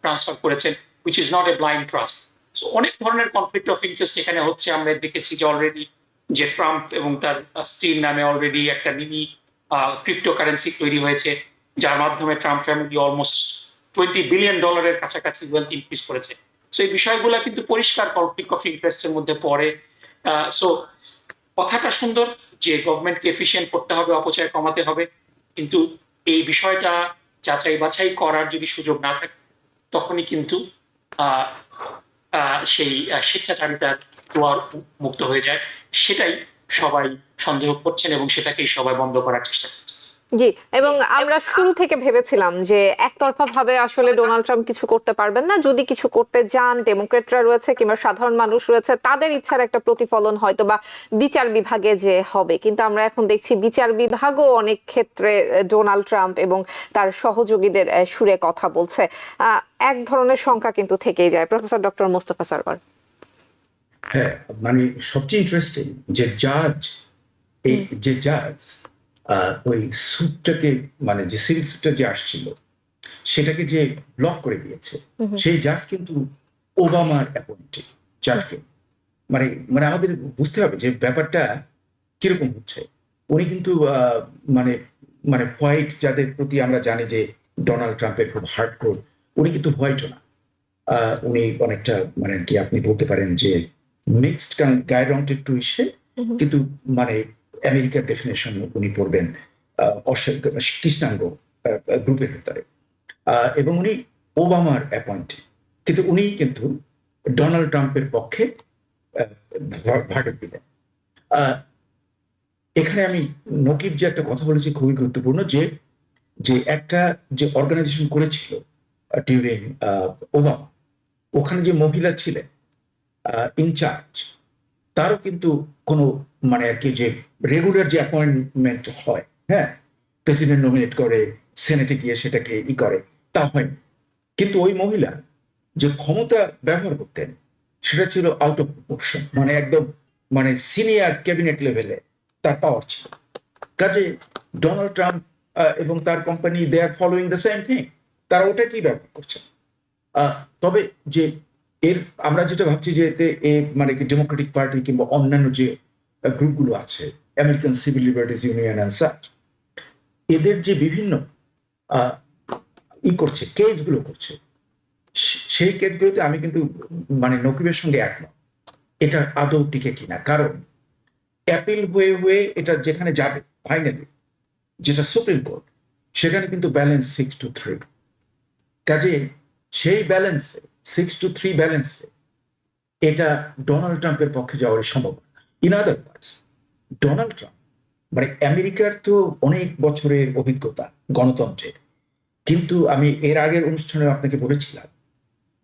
ট্রান্সফার করেছেন, which is not a blind trust. So অনেক ধরনের কনফ্লিক্ট অফ ইন্টারেস্ট এখানে হচ্ছে। আমরা দেখেছি যে অলরেডি যে ট্রাম্প এবং তার স্ত্রীর নামে অলরেডি একটা মিনি ক্রিপ্টোকারেন্সি তৈরি হয়েছে, যার মাধ্যমে ট্রাম্প ফ্যামিলি অলমোস্ট $20 বিলিয়ন কাছাকাছি ওয়েলথ ইনক্রিজ করেছে। সো এই বিষয়গুলো কিন্তু পরিষ্কার কনফ্লিক্ট অফ ইন্টারেস্টের মধ্যে পড়ে। সো কথাটা সুন্দর যে গভর্নমেন্টকে এফিশিয়েন্ট করতে হবে, অপচয় কমাতে হবে, কিন্তু এই বিষয়টা যাচাই বাছাই করার যদি সুযোগ না থাকে তখনই কিন্তু সেই স্বেচ্ছাচারিতার দুয়ার মুক্ত হয়ে যায়। সেটাই সবাই সন্দেহ করছেন এবং সেটাকেই সবাই বন্ধ করার চেষ্টা করছে। জি, এবং আমরা শুরু থেকে ভেবেছিলাম যে একতরফা ভাবে আসলে ডোনাল্ড ট্রাম্প কিছু করতে পারবেন না। যদি কিছু করতে যান, ডেমোক্রেটরা রয়েছে কিংবা সাধারণ মানুষ রয়েছে, তাদের ইচ্ছার একটা প্রতিফলন হয়তো বা বিচার বিভাগে যে হবে। কিন্তু আমরা এখন দেখছি বিচার বিভাগও অনেক ক্ষেত্রে ডোনাল্ড ট্রাম্প এবং তার সহযোগীদের সুরে কথা বলছে। এক ধরনের শঙ্কা কিন্তু থেকেই যায়। Professor doctor Mostafa Sarwar. হ্যাঁ, মানে সবচেয়ে ইন্টারেস্টিং যে জাজ ওই স্যুটটাকে, মানে যে সিভিল স্যুটটা যে আসছিল সেটাকে যে ব্লক করে দিয়েছে, সেই জাজ কিন্তু ওবামার অ্যাপয়েন্টেড জাজকে। মানে মানে আমাদের বুঝতে হবে যে ব্যাপারটা কিরকম হচ্ছে। উনি কিন্তু মানে মানে হোয়াইট, যাদের প্রতি আমরা জানি যে ডোনাল্ড ট্রাম্পের খুব হার্ডকোর, উনি কিন্তু হোয়াইটও না। উনি অনেকটা মানে কি আপনি বলতে পারেন যে মিক্সড গায়ের রংটা একটু ইসে, কিন্তু মানে আমেরিকার ডেফিনেশন উনি পড়বেন কৃষ্ণাঙ্গ গ্রুপের ভিতরে। এবং উনি ওবামার অ্যাপয়েন্টেড, কিন্তু উনি কিন্তু ডোনাল্ড ট্রাম্পের পক্ষে ভার্ডিক্ট দিলেন। এখানে আমি নকিব যে একটা কথা বলেছি খুবই গুরুত্বপূর্ণ, যে একটা যে অর্গানাইজেশন করেছিল ডিউরিং ওবামা, ওখানে যে মহিলা ছিলেন ইনচার্জ, তারও কিন্তু কোনো মানে আর কি যে রেগুলার যে অ্যাপয়েন্টমেন্ট হয়, হ্যাঁ, প্রেসিডেন্ট নমিনেট করে, সেনেটে গিয়ে সেটাকে করে, তা হয়নি। কিন্তু ওই মহিলা যে ক্ষমতা ব্যবহার করতেন সেটা ছিল আউট অফ প্রপোর্শন, মানে একদম মানে সিনিয়র ক্যাবিনেট লেভেলে তার পাওয়ার ছিল। কাজে ডোনাল্ড ট্রাম্প এবং তার company they are following the same thing, তারা ওটা কি ব্যবহার করছে। তবে যে এর আমরা যেটা ভাবছি যে এতে মানে কি ডেমোক্রেটিক পার্টি কিংবা অন্যান্য যে গ্রুপগুলো আছে, American civil liberties union and such, এদের যে বিভিন্ন করছে, কেসগুলো করছে, সেই কেসগুলোতে আমি কিন্তু মানে নকিবের সঙ্গে একমত, এটা আদৌ টিকে কিনা। কারণ অ্যাপিল হয়ে হয়ে এটা যেখানে যাবে ফাইনালি, যেটা সুপ্রিম কোর্ট, সেখানে কিন্তু ব্যালেন্স 6-3। কাজে সেই ব্যালেন্সে 6-3 ব্যালেন্সে এটা ডোনাল্ড ট্রাম্পের পক্ষে যাওয়ার সম্ভব। In other words, Donald Trump মানে আমেরিকার তো অনেক বছরের অভিজ্ঞতা গণতন্ত্রের, কিন্তু আমি এর আগের অনুষ্ঠানে আপনাকে বলেছিলাম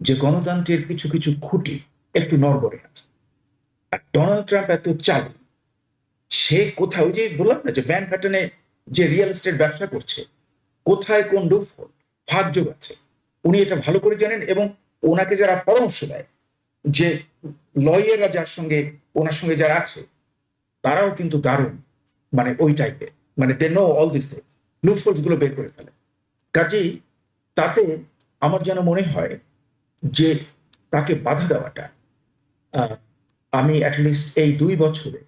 যে গণতন্ত্রের কিছু কিছু খুঁটি একটু নড়বড়ে আছে। আর ডোনাল্ড ট্রাম্প এত চালু, সে কোথাও যে বললাম না যে ম্যানহাটনে যে রিয়েল এস্টেট ব্যবসা করছে, কোথায় কোন লুপহোল ফাঁক যোগ আছে, উনি এটা ভালো করে জানেন। এবং ওনাকে যারা পরামর্শ দেয়, যে লয়াররা যার সঙ্গে ওনার সঙ্গে যারা আছে, তারাও কিন্তু দারুণ মানে ওই টাইপের, মানে they know all this things, loopholes গুলো বের করে ফেলে। কাজেই তাতে আমার যেন মনে হয় যে তাকে বাধা দেওয়াটা, আমি অ্যাটলিস্ট এই 2 বছরে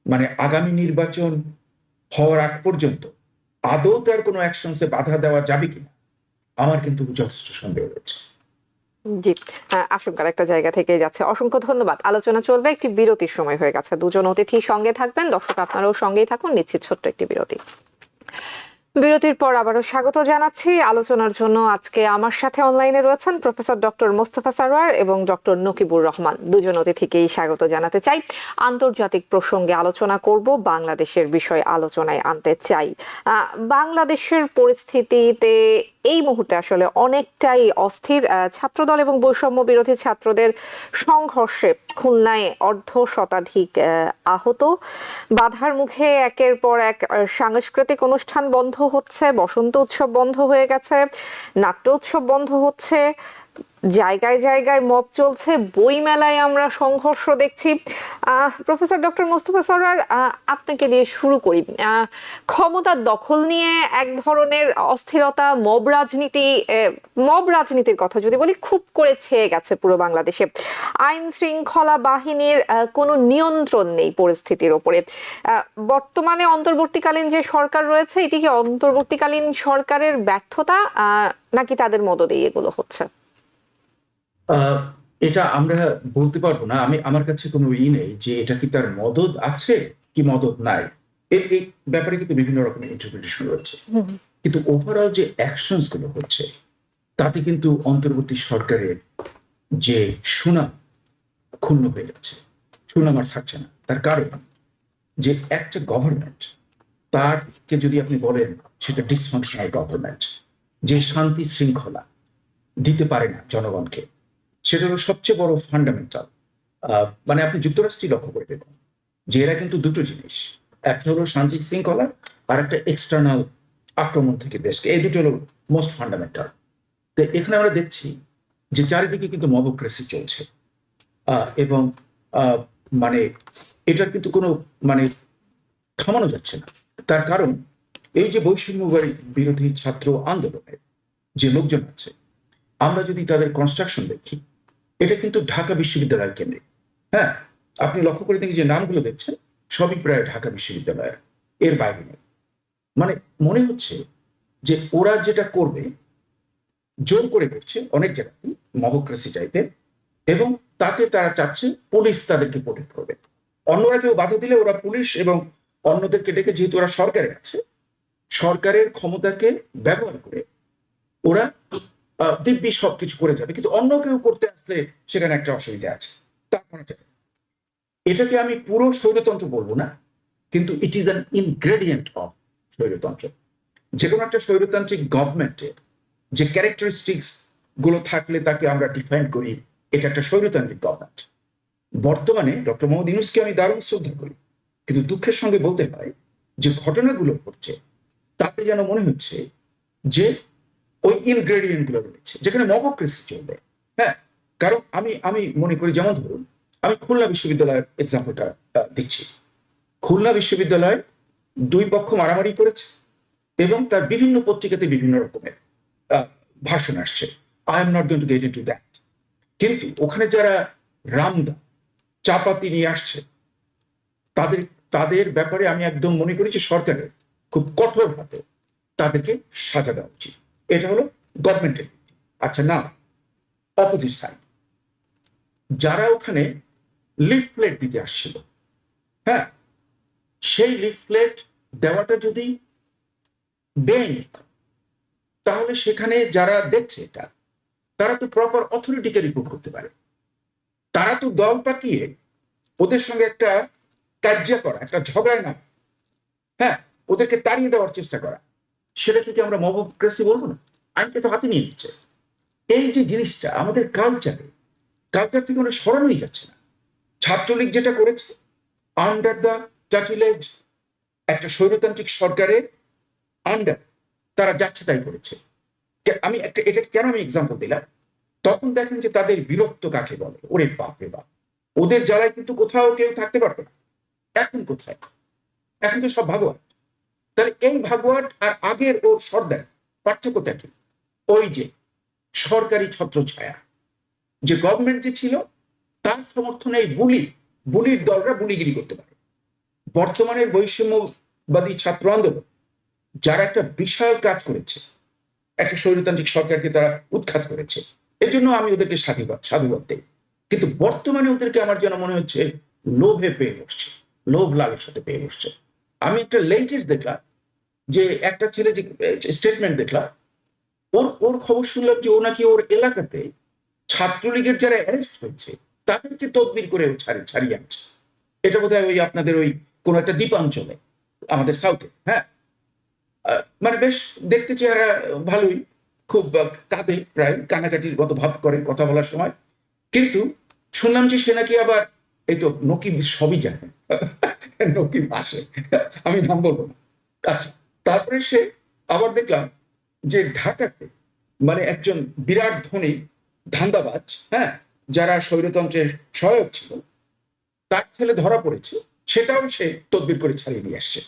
মানে আগামী নির্বাচন হওয়ার আগ পর্যন্ত আদৌ তার কোনো অ্যাকশনসে বাধা দেওয়া যাবে কিনা, আমার কিন্তু যথেষ্ট সন্দেহ রয়েছে। জি, আশঙ্কার একটা জায়গা থেকে যাচ্ছে। অসংখ্য ধন্যবাদ। আলোচনা চলবে, একটি বিরতির সময় হয়ে গেছে। দুজন অতিথি সঙ্গে থাকবেন, দর্শক আপনারাও সঙ্গেই থাকুন। নিচ্ছি ছোট্ট একটি বিরতি। বিরতির পর আবারও স্বাগত জানাচ্ছি। আলোচনার জন্য আজকে আমার সাথে অনলাইনে রয়েছেন প্রফেসর ডক্টর মোস্তফা সরওয়ার এবং ডক্টর নকিবুর রহমান। দুজন অতিথিকেই স্বাগত জানাতে চাই। আন্তর্জাতিক প্রসঙ্গে আলোচনা করব, বাংলাদেশের বিষয় আলোচনায় আনতে চাই। বাংলাদেশের পরিস্থিতিতে এই মুহূর্তে আসলে অনেকটাই অস্থির। ছাত্রদল এবং বৈষম্য বিরোধী ছাত্রদের সংঘর্ষে খুলনায় 1/2 আহত। বাধার মুখে একের পর এক সাংস্কৃতিক অনুষ্ঠান বন্ধ হচ্ছে, বসন্ত উৎসব বন্ধ হয়ে গেছে, নাট্য উৎসব বন্ধ হচ্ছে, জায়গায় জায়গায় মব চলছে, বই মেলায় আমরা সংঘর্ষ দেখছি। প্রফেসর ডক্টর মোস্তফা সরওয়ার, আপনাকে দিয়ে শুরু করি। ক্ষমতার দখল নিয়ে এক ধরনের অস্থিরতা, মব রাজনীতির কথা যদি বলি, খুব করে ছেয়ে গেছে পুরো বাংলাদেশে। আইন শৃঙ্খলা বাহিনীর কোনো নিয়ন্ত্রণ নেই পরিস্থিতির ওপরে। বর্তমানে অন্তর্বর্তীকালীন যে সরকার রয়েছে, এটি কি অন্তর্বর্তীকালীন সরকারের ব্যর্থতা নাকি তাদের মদদেই এগুলো হচ্ছে? এটা আমরা বলতে পারবো না। আমার কাছে কোনো নেই যে এটা কি তার মদদ আছে কি মদদ নাই। এই ব্যাপারে কিন্তু বিভিন্ন রকমের ইন্টারপ্রিটেশন রয়েছে, কিন্তু ওভারঅল যে অ্যাকশনস গুলো হচ্ছে তাতে কিন্তু অন্তর্বর্তী সরকারের যে সুনাম ক্ষুণ্ণ হয়ে যাচ্ছে, সুনাম আর থাকছে না। তার কারণ যে একটা গভর্নমেন্ট, তারকে যদি আপনি বলেন সেটা ডিসফাংশনাল গভর্নমেন্ট, যে শান্তি শৃঙ্খলা দিতে পারে না জনগণকে, সেটা হলো সবচেয়ে বড় ফান্ডামেন্টাল। মানে আপনি যুক্তরাষ্ট্রই লক্ষ্য করে দেখুন যে এরা কিন্তু দুটো জিনিস, একটা হলো শান্তি শৃঙ্খলা আর একটা এক্সটার্নাল আক্রমণ থেকে দেশকে, এই দুটো হলো মোস্ট ফান্ডামেন্টাল। তো এখানে আমরা দেখছি যে চারিদিকে কিন্তু মবক্রেসি চলছে, এবং মানে এটার কিন্তু কোনো মানে থামানো যাচ্ছে না। তার কারণ এই যে বৈষম্য বিরোধী ছাত্র আন্দোলনের যে লোকজন আছে, আমরা যদি তাদের কনস্ট্রাকশন দেখি, এটা কিন্তু ঢাকা বিশ্ববিদ্যালয়ের কেন্দ্রিক। হ্যাঁ, আপনি লক্ষ্য করে দেখি যে নামগুলো দেখছেন সবই প্রায় ঢাকা বিশ্ববিদ্যালয়ের, এর বাইরে নেই। মানে মনে হচ্ছে যে ওরা যেটা করবে জোর করে করছে অনেক জায়গায় মবক্রেসি টাইপের, এবং তাতে তারা চাচ্ছে পুলিশ তাদেরকে প্রোটেক্ট করবে। অন্যরা কেউ বাধা দিলে ওরা পুলিশ এবং অন্যদেরকে ডেকে, যেহেতু ওরা সরকারে আছে, সরকারের ক্ষমতাকে ব্যবহার করে ওরা দিব্যি সবকিছু করে যাবে, কিন্তু অন্য কেউ করতে আসলে সেখানে একটা অসুবিধা আছে। এটাকে আমি পুরো স্বৈরতন্ত্র বলবো না, কিন্তু it is an ingredient of স্বৈরতন্ত্র। যে কোনো একটা স্বৈরতান্ত্রিক গভর্নমেন্টের যে ক্যারেক্টারিস্টিক্স গুলো থাকলে তাকে আমরা ডিফাইন করি এটা একটা স্বৈরতান্ত্রিক গভর্নমেন্ট। বর্তমানে ডক্টর মোহাম্মদ ইউনূসকে আমি দারুণ শ্রদ্ধা করি, কিন্তু দুঃখের সঙ্গে বলতে হয় যে ঘটনাগুলো ঘটছে তাতে যেন মনে হচ্ছে যে ওই ইনগ্রেডিয়েন্ট গুলো রয়েছে যেখানে মবক্রেসি চলবে। হ্যাঁ, কারণ আমি মনে করি, যেমন ধরুন আমি খুলনা বিশ্ববিদ্যালয়ের এক্সাম্পলটা দিচ্ছি। খুলনা বিশ্ববিদ্যালয় দুই পক্ষ মারামারি করেছে এবং তার বিভিন্ন পত্রিকাতে বিভিন্ন রকমের ভাষণ আসছে। I am not going to get into that. কিন্তু ওখানে যারা রামদা চাপাতি নিয়ে আসছে তাদের ব্যাপারে আমি একদম মনে করি যে সরকারের খুব কঠোর ভাবে তাদেরকে সাজা দেওয়া উচিত। এটা হলো গভর্নমেন্টের। আচ্ছা, না, অপোজিট সাইড যারা ওখানে লিফলেট দিতে আসছিল, হ্যাঁ, সেই লিফলেট দেওয়াটা যদি বেআইনি, তাহলে সেখানে যারা দেখছে এটা, তারা তো প্রপার অথরিটিকে রিপোর্ট করতে পারে। তারা তো দল পাকিয়ে ওদের সঙ্গে একটা কার্যা করা, একটা ঝগড়ায় না, হ্যাঁ, ওদেরকে তাড়িয়ে দেওয়ার চেষ্টা করা, সেটাকে কি আমরা মবক্রেসি বলবো না? আইনকে তো হাতে নিয়ে নিচ্ছে। এই যে জিনিসটা আমাদের কালচার থেকে কোনো সরানোই যাচ্ছে না। ছাত্রলীগ যেটা করেছে আন্ডার দ্য টাটিলেজ একটা স্বৈরতান্ত্রিক সরকারের আন্ডার, তারা যাচ্ছে তাই করেছে। আমি এটা কেন আমি এক্সাম্পল দিলাম, তখন দেখেন যে তাদের বিরক্ত কাকে বলে। ওরে বাপ রে বাপ, ওদের জ্বালায় কিন্তু কোথাও কেউ থাকতে পারবে না। এখন কোথায়? এখন তো সব ভাগবত। তাহলে এই ভাগবত আর আগের ওর সর্দার পার্থক্যটা কি? ওই যে সরকারি ছত্র ছায়া, যে গভর্নমেন্ট যে ছিল তার সমর্থনে এই বুলির দলরা বুলিগিরি করতে পারে। বর্তমানের বৈষম্যবাদী ছাত্র আন্দোলন যারা একটা বিশাল কাজ করেছে, একটা স্বৈরতান্ত্রিক সরকারকে তারা উৎখাত করেছে, এর জন্য আমি ওদেরকে সাধুবাদ দেই। কিন্তু বর্তমানে ওদেরকে আমার যেন মনে হচ্ছে লোভে পেয়ে বসছে, লোভ লালসাতে পেয়ে বসছে। আমি একটা লেটেস্ট দেখলাম যে একটা ছেলে যে স্টেটমেন্ট দেখলাম, ওর খবর শুনলাম যে ও নাকি ওর এলাকাতে ছাত্রলীগের যারা অ্যারেস্ট হয়েছে তাদেরকে তদবির করে ছাড়িয়ে আনছে। এটা বোধহয় ওই আপনাদের ওই কোন একটা দ্বীপাঞ্চলে, আমাদের সাউথে। হ্যাঁ, মানে বেশ দেখতে চেহারা ভালোই, খুব কাঁদে, প্রায় কানাকাটির মতো ভাব করে কথা বলার সময়। কিন্তু শুনলাম যে সে নাকি আবার এই তো নকিব সবই জানে, নকিব আসে, আমি নাম বলবো না। আচ্ছা, তারপরে সে আবার দেখলাম যে ঢাকাতে মানে একজন বিরাট ধনী ধান্দাবাজ, হ্যাঁ, যারা স্বৈরতন্ত্রের সহায়ক ছিল, তার ছেলে ধরা পড়েছে, সেটাও সে তদবির করে ছাড়িয়ে নিয়ে আসছে।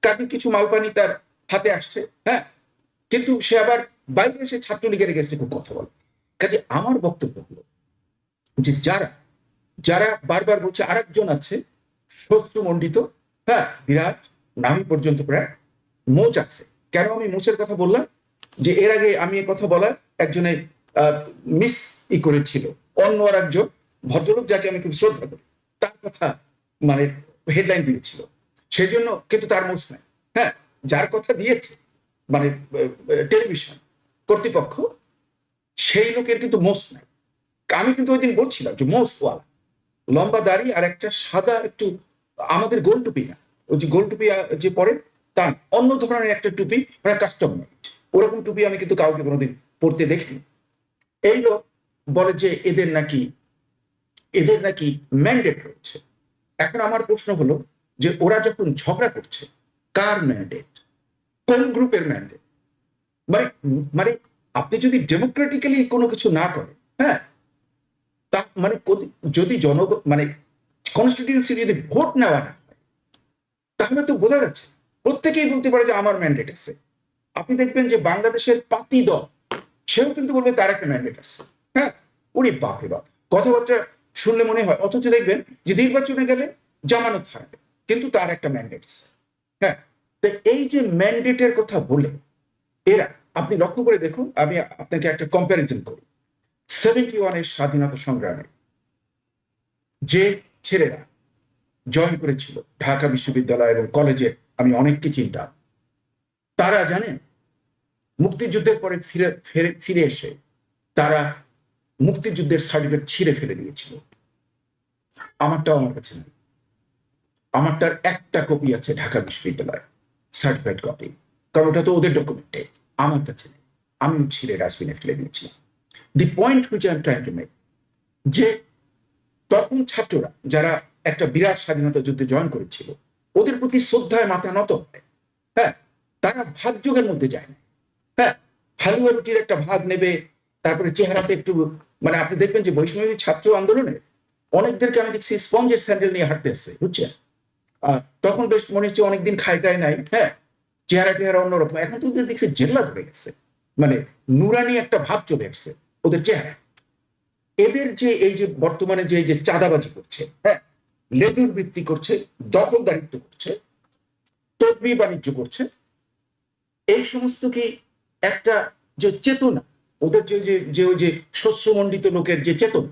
কাজে কিছু মালপানি তার হাতে আসছে, হ্যাঁ, কিন্তু সে আবার বাইরে এসে ছাত্রলীগের এগেন্সটে খুব কথা বলে। কাজে আমার বক্তব্য হলো যে যারা যারা বারবার বলছে, আরেকজন আছে শত্রুমণ্ডিত, হ্যাঁ, বিরাট নামি পর্যন্ত প্রায় মোচ আছে। কেন আমি মোচের কথা বললাম? যে এর আগে আমি এ কথা বলা একজনে মিস করেছিল, অন্য আর একজন ভদ্রলোক যাকে আমি খুব শ্রদ্ধা করি, তার কথা মানে হেডলাইন দিয়েছিল, সেই জন্য কিন্তু তার মোচ নাই। হ্যাঁ, যার কথা দিয়েছে মানে টেলিভিশন কর্তৃপক্ষ, সেই লোকের কিন্তু মোচ নাই। আমি কিন্তু ওই দিন বলছিলাম যে মোচওয়ালা, লম্বা দাড়ি আর একটা সাদা একটু, আমাদের গোল টুপি না, ওই যে গোল টুপি যে পরে, তার অন্য ধরনের একটা টুপি, মানে কাস্টম মেড, ওরকম টুপি আমি কিন্তু কাউকে কোনোদিন পড়তে দেখিনি। এই লোক বলে যে এদের নাকি ম্যান্ডেট রয়েছে। এখন আমার প্রশ্ন হলো যে ওরা যখন ঝগড়া করছে, কার ম্যান্ডেট, কোন গ্রুপের ম্যান্ডেট? মানে মানে আপনি যদি ডেমোক্রেটিক্যালি কোনো কিছু না করেন, হ্যাঁ, তা মানে যদি জনগণ মানে কনস্টিটিউয়েন্সি যদি ভোট নেওয়া না হয়, তাহলে তো বোঝা যাচ্ছে প্রত্যেকেই বলতে পারে যে আমার ম্যান্ডেট আছে। আপনি দেখবেন যে বাংলাদেশের পাতি দল, সেও কিন্তু বলবে তার একটা ম্যান্ডেট আছে। হ্যাঁ, উনি বাপরে বাপ, কথাবার্তা শুনলে মনে হয়, অথচ দেখবেন যে নির্বাচনে গেলে জামানত হারাবে, কিন্তু তার একটা ম্যান্ডেট আছে। হ্যাঁ, তো এই যে ম্যান্ডেটের কথা বলে এরা, আপনি লক্ষ্য করে দেখুন, আমি আপনাকে একটা কম্প্যারিজন করি। 71-এর স্বাধীনতা সংগ্রামে যে ছেলেরা জয়েন করেছিল ঢাকা বিশ্ববিদ্যালয় এবং কলেজে, আমি অনেককে চিনতাম, তারা জানেন মুক্তিযুদ্ধের পরে ফিরে এসে তারা মুক্তিযুদ্ধের সার্টিফিকেট ছিঁড়ে ফেলে দিয়েছিল। আমারটাও আমার কাছে নেই, আমারটার একটা কপি আছে ঢাকা বিশ্ববিদ্যালয় সার্টিফাইড কপি, কারণ ওটা তো ওদের ডকুমেন্টে, আমার কাছে নেই, আমি ছিঁড়ে ডাস্টবিনে ফেলে দিয়েছিলাম। The point which I am trying to make, যে তখন ছাত্ররা যারা একটা বিরাট স্বাধীনতা যুদ্ধে জয়েন করেছিল, ওদের প্রতি শ্রদ্ধায় মাথা নত হয়। হ্যাঁ, তারা ভাগযোগের মধ্যে যায় না। হ্যাঁ, হালুয়া রুটির একটা ভাগ নেবে, তারপরে চেহারাতে একটু, মানে আপনি দেখবেন যে বৈষম্য ছাত্র আন্দোলনে অনেকদেরকে আমি দেখছি স্পঞ্জের স্যান্ডেল নিয়ে হাঁটতে আসছে, বুঝছেন? তখন বেশ মনে হচ্ছে অনেকদিন খাইটাই নাই, হ্যাঁ, চেহারা অন্যরকম। এখন তো ওদের দেখছি জেল্লা ধরে গেছে, মানে নুরানি একটা ভাব চলে আসছে ওদের চেহারা। এদের যে এই যে বর্তমানে যে চাঁদাবাজি করছে, হ্যাঁ, লেজুর বৃত্তি করছে, দখলদারিত্ব করছে, তদবির বাণিজ্য করছে, এই সমস্ত কি একটা যে চেতনা, ওদের যে শস্যমণ্ডিত লোকের যে চেতনা,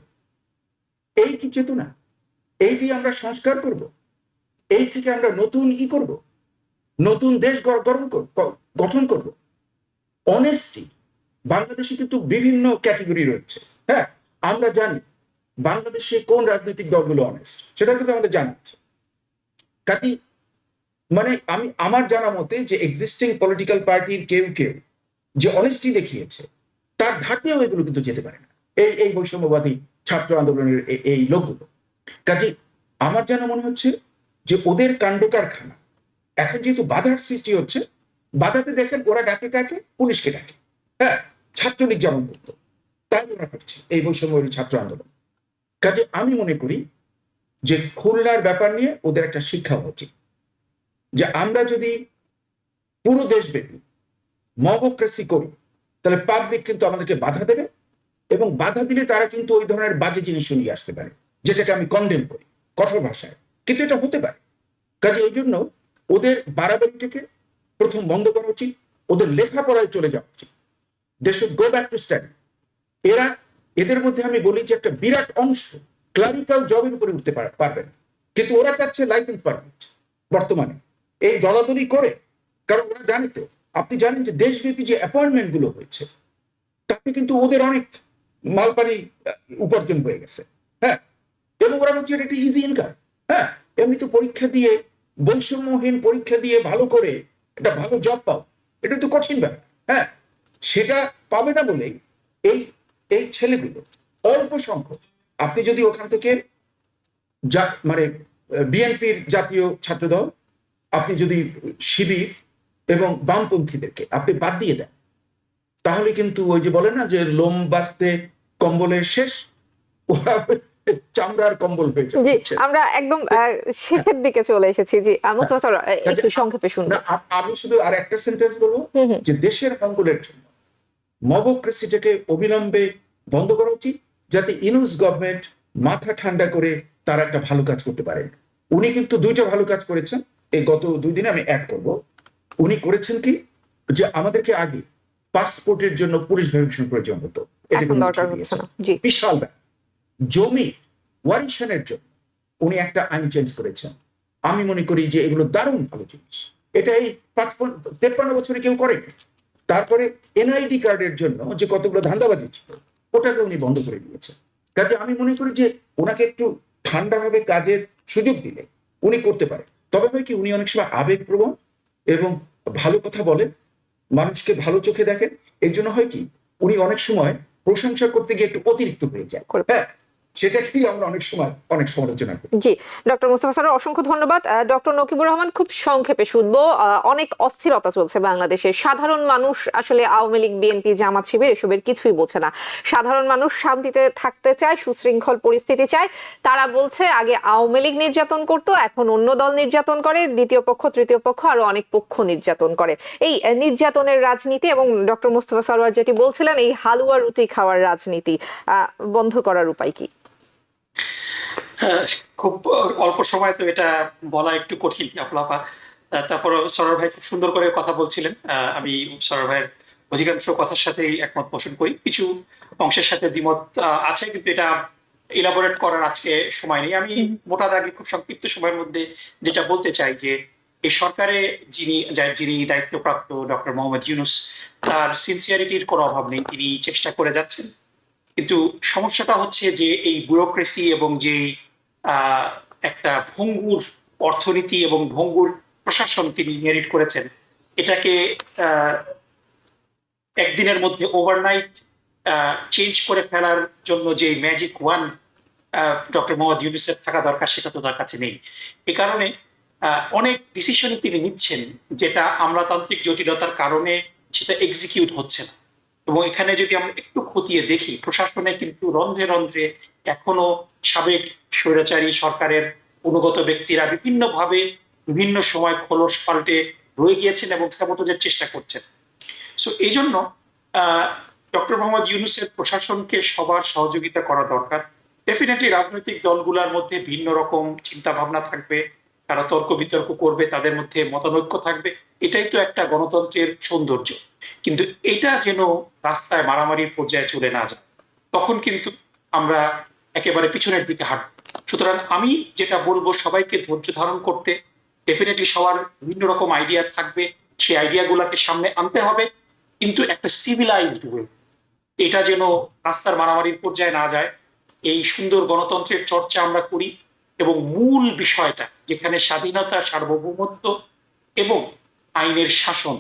এই কি চেতনা? এই দিয়ে আমরা সংস্কার করব? এই থেকে আমরা নতুন কি করব? নতুন দেশ গঠন করব? অনেস্টি, বাংলাদেশে কিন্তু বিভিন্ন ক্যাটেগরি রয়েছে। হ্যাঁ, আমরা জানি বাংলাদেশে কোন রাজনৈতিক দলগুলো অনেস্ট, সেটা কিন্তু আমাদের জানা আছে। কাজে মানে আমি আমার জানা মতে যে এক্সিস্টিং পলিটিক্যাল পার্টির কেউ যে অনেস্টি দেখিয়েছে, তার ধারতেও এগুলো কিন্তু যেতে পারে না, এই বৈষম্যবাদী ছাত্র আন্দোলনের এই লোকগুলো। কাজে আমার জানা মনে হচ্ছে যে ওদের কাণ্ড কারখানা এখন যেহেতু বাধার সৃষ্টি হচ্ছে, বাধাতে দেখেন ওরা ডাকে কাকে? পুলিশকে ডাকে। হ্যাঁ, ছাত্রলীগ যেমন করতো তাই ওরা করছে এই বৈষম্যবাদী ছাত্র আন্দোলন। কাজে আমি মনে করি যে খুলনার ব্যাপার নিয়ে ওদের একটা শিক্ষা হওয়া উচিত, যে আমরা যদি পুরো দেশব্যাপী মবক্রেসি করি, তাহলে পাবলিক কিন্তু আমাদেরকে বাধা দেবে, এবং বাধা দিলে তারা কিন্তু ওই ধরনের বাজে জিনিস নিয়ে আসতে পারে, যেটাকে আমি কন্ডেম করি কঠোর ভাষায়, কিন্তু এটা হতে পারে। কাজে এই জন্য ওদের বাড়াবাড়িটাকে প্রথম বন্ধ করা উচিত, ওদের লেখাপড়ায় চলে যাওয়া উচিত, they should go back to study. এদের মধ্যে আমি বলি যে একটা বিরাট অংশ ক্লারিক্যাল জবের উপরে উঠতে পারবে না, কিন্তু ওরা চাচ্ছে লাইসেন্স পারমিট বর্তমানে, এই দলাদলি করে। কারণ ওরা জানে তো, আপনি জানেন যে দেশব্যাপী যে অ্যাপয়েন্টমেন্ট গুলো হয়েছে, তাতে কিন্তু ওদের অনেক মালপানি উপার্জন হয়ে গেছে। হ্যাঁ, এবং ওরা বলছে এটা একটা ইজি ইনকাম। হ্যাঁ, এমনি তো পরীক্ষা দিয়ে, বৈষম্যহীন পরীক্ষা দিয়ে ভালো করে একটা ভালো জব পাও, এটা তো কঠিন ব্যাপার। হ্যাঁ, সেটা পাবে না বলেই এই ছেলেগুলো অল্প সংখ্যক, আপনি যদি ওখান থেকে মানে বিএনপির জাতীয় ছাত্রদল, আপনি যদি শিবির এবং বামপন্থীদেরকে আপনি বাদ দিয়ে দেন, তাহলে কিন্তু ওই যে বলে না যে লোম বাঁচতে কম্বলের শেষ, ওরা চামড়ার কম্বল হয়ে জি যাচ্ছে। আমরা একদম শেষের দিকে চলে এসেছি। জি মোস্তফা সরোয়ার, একটু সংক্ষেপে শুনুন। না, আমি শুধু আর একটা সেন্টেন্স বলবো, যে দেশের মঙ্গলের জন্য মবক্রেসিটাকে অবিলম্বে বন্ধ করা উচিত, যাতে ইউনূস গভর্নমেন্ট মাথা ঠান্ডা করে তারা একটা ভালো কাজ করতে পারেন। উনি কিন্তু দুইটা ভালো কাজ করেছেন এই গত 2 দিনে, আমি অ্যাড করব। উনি করেছেন কি, যে আমাদেরকে আগে পাসপোর্টের জন্য পুলিশ ভেরিফিকেশন প্রয়োজন হতো, এটা এখন দরকার হচ্ছে না। জি বিশাল ব্যাপার। জমি ওয়ারিশনের জন্য উনি একটা আইন চেঞ্জ করেছেন। আমি মনে করি যে এগুলো দারুণ ভালো জিনিস, এটা এই 53 বছরে কেউ করেনি। তারপরে এনআইডি কার্ডের জন্য যে কতগুলো ধান্দাবাজি ছিল, ওটাকে উনি বন্ধ করে দিয়েছেন। কাজে আমি মনে করি যে ওনাকে একটু ঠান্ডাভাবে কাজের সুযোগ দিলে উনি করতে পারেন। তবে হয় কি, উনি অনেক সময় আবেগপ্রবণ এবং ভালো কথা বলেন, মানুষকে ভালো চোখে দেখেন। এই জন্য হয় কি, উনি অনেক সময় প্রশংসা করতে গিয়ে একটু অতিরিক্ত হয়ে যায়। হ্যাঁ, সেটাকেই আমরা অনেক সময় অনেক সমালোচনা করি। জি ডক্টর মোস্তফা সরোয়ার, অসংখ্য ধন্যবাদ। ডক্টর নকিবুর রহমান, খুব সংক্ষেপে শুনবো। অনেক অস্থিরতা চলছে বাংলাদেশে। সাধারণ মানুষ আসলে আওয়ামী লীগ, বিএনপি, জামাত, শিবির এসবের কিছুই বোঝে না। সাধারণ মানুষ শান্তিতে থাকতে চায়, সুশৃঙ্খল পরিস্থিতি চায়। তারা বলছে আগে আওয়ামী লীগ নির্যাতন করতো, এখন অন্য দল নির্যাতন করে, দ্বিতীয় পক্ষ, তৃতীয় পক্ষ, আরো অনেক পক্ষ নির্যাতন করে। এই নির্যাতনের রাজনীতি এবং ডক্টর মোস্তফা সরোয়ার যেটি বলছিলেন, এই হালুয়া রুটি খাওয়ার রাজনীতি বন্ধ করার উপায় কি? খুব অল্প সময় তো এটা বলা একটু কঠিন আপলাপা। তারপর সরোয়ার ভাই খুব সুন্দর করে কথা বলছিলেন। আমি সরোয়ার ভাইয়ের অধিকাংশ কথার সাথেই একমত পোষণ করি, কিছু অংশের সাথে দ্বিমত আছে, কিন্তু এটা ইলাবোরেট করার আজকে সময় নেই। আমি মোটা দাগে খুব সংক্ষিপ্ত সময়ের মধ্যে যেটা বলতে চাই, যে এই সরকারে যিনি দায়িত্বপ্রাপ্ত ডক্টর মোহাম্মদ ইউনূস, তার সিনসিয়ারিটির কোনো অভাব নেই, তিনি চেষ্টা করে যাচ্ছেন। কিন্তু সমস্যাটা হচ্ছে যে এই ব্যুরোক্রেসি এবং যে একটা ভঙ্গুর অর্থনীতি এবং ভঙ্গুর প্রশাসন তিনি ইনহেরিট করেছেন, এটাকে একদিনের মধ্যে ওভারনাইট চেঞ্জ করে ফেলার জন্য যে ম্যাজিক ওয়ান ডক্টর মোহাম্মদ ইউনূসের থাকা দরকার, সেটা তো তার কাছে নেই। এ কারণে অনেক ডিসিশনই তিনি নিচ্ছেন যেটা আমলাতান্ত্রিক জটিলতার কারণে সেটা এক্সিকিউট হচ্ছে না। এবং এখানে যদি আমরা একটু খতিয়ে দেখি, প্রশাসনে কিন্তু রন্ধ্রে রন্ধ্রে এখনো সাবেক স্বৈরাচারী সরকারের অনুগত ব্যক্তিরা বিভিন্নভাবে বিভিন্ন সময় খোলস পাল্টে রয়ে গিয়েছেন এবং সাবোটেজের চেষ্টা করছেন। সো এই জন্য ডক্টর মোহাম্মদ ইউনূসের প্রশাসনকে সবার সহযোগিতা করা দরকার। ডেফিনেটলি রাজনৈতিক দলগুলোর মধ্যে ভিন্ন রকম চিন্তা ভাবনা থাকবে, তারা তর্ক বিতর্ক করবে, তাদের মধ্যে মতানৈক্য থাকবে, এটাই তো একটা গণতন্ত্রের সৌন্দর্য। কিন্তু এটা যেন রাস্তায় মারামারির পর্যায়ে চলে না যায়, তখন কিন্তু আমরা একেবারে পিছনের দিকে হাঁটব। সুতরাং আমি যেটা বলবো, সবাইকে ধৈর্য ধারণ করতে, ডেফিনেটলি সবার বিভিন্ন রকম আইডিয়া থাকবে, সেই আইডিয়াগুলোকে সামনে আনতে হবে, কিন্তু একটা সিভিলাইজড ওয়ে, এটা যেন রাস্তার মারামারির পর্যায়ে না যায়। এই সুন্দর গণতন্ত্রের চর্চা আমরা করি এবং মূল বিষয়টা, যেখানে স্বাধীনতা, সার্বভৌমত্ব এবং আইনের শাসন,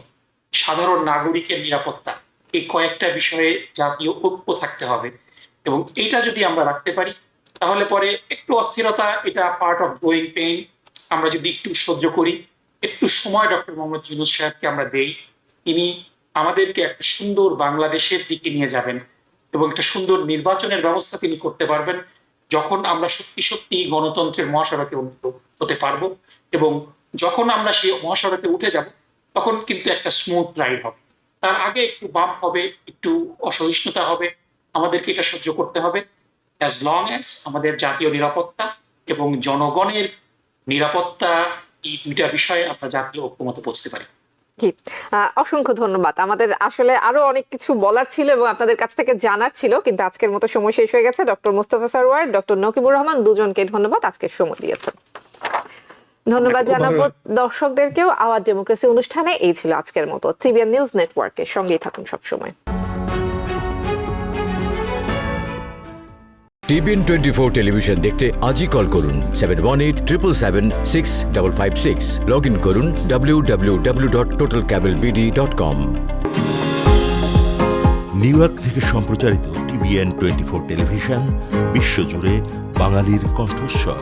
সাধারণ নাগরিকের নিরাপত্তা, এই কয়েকটা বিষয়ে জাতীয় ঐক্য থাকতে হবে। এবং এটা যদি আমরা রাখতে পারি, তাহলে পরে একটু অস্থিরতা, এটা পার্ট অফ গ্রোয়িং পেইন, আমরা যদি একটু সহ্য করি, একটু সময় ডক্টর মোহাম্মদ ইউনূস সাহেবকে আমরা দেই, তিনি আমাদেরকে একটা সুন্দর বাংলাদেশের দিকে নিয়ে যাবেন এবং একটা সুন্দর নির্বাচনের ব্যবস্থা তিনি করতে পারবেন, যখন আমরা সত্যি সত্যি গণতন্ত্রের মহাসড়কে উন্নীত হতে পারবো। এবং যখন আমরা সেই মহাসড়কে উঠে যাব, তখন কিন্তু একটা স্মুথ রাইড হবে। তার আগে একটু বাম্প হবে, একটু অসহিষ্ণুতা হবে, আমাদেরকে এটা সহ্য করতে হবে, অ্যাজ লং অ্যাজ আমাদের জাতীয় নিরাপত্তা এবং জনগণের নিরাপত্তা, এই দুইটা বিষয়ে আমরা জাতীয় ঐক্যমতে পৌঁছতে পারি। জি অসংখ্য ধন্যবাদ। আমাদের আসলে আরো অনেক কিছু বলার ছিল এবং আপনাদের কাছ থেকে জানার ছিল, কিন্তু আজকের মতো সময় শেষ হয়ে গেছে। ডক্টর মোস্তফা সরোয়ার, ডক্টর নকিবুর রহমান, দুজনকে ধন্যবাদ আজকের সময় দিয়েছেন। ধন্যবাদ জানাবো দর্শকদেরকেও। আওয়ার ডেমোক্রেসি অনুষ্ঠানে এই ছিল আজকের মতো। টিভিএন নিউজ নেটওয়ার্কের সঙ্গেই থাকুন সবসময়। টিভিএন 24 টেলিভিশন দেখতে আজই কল করুন 7187776556। লগ ইন করুন www.totalcablebd.com। নিউ ইয়র্ক থেকে সম্প্রচারিত টিভিএন 24 টেলিভিশন বিশ্বজুড়ে বাঙালির কণ্ঠস্বর।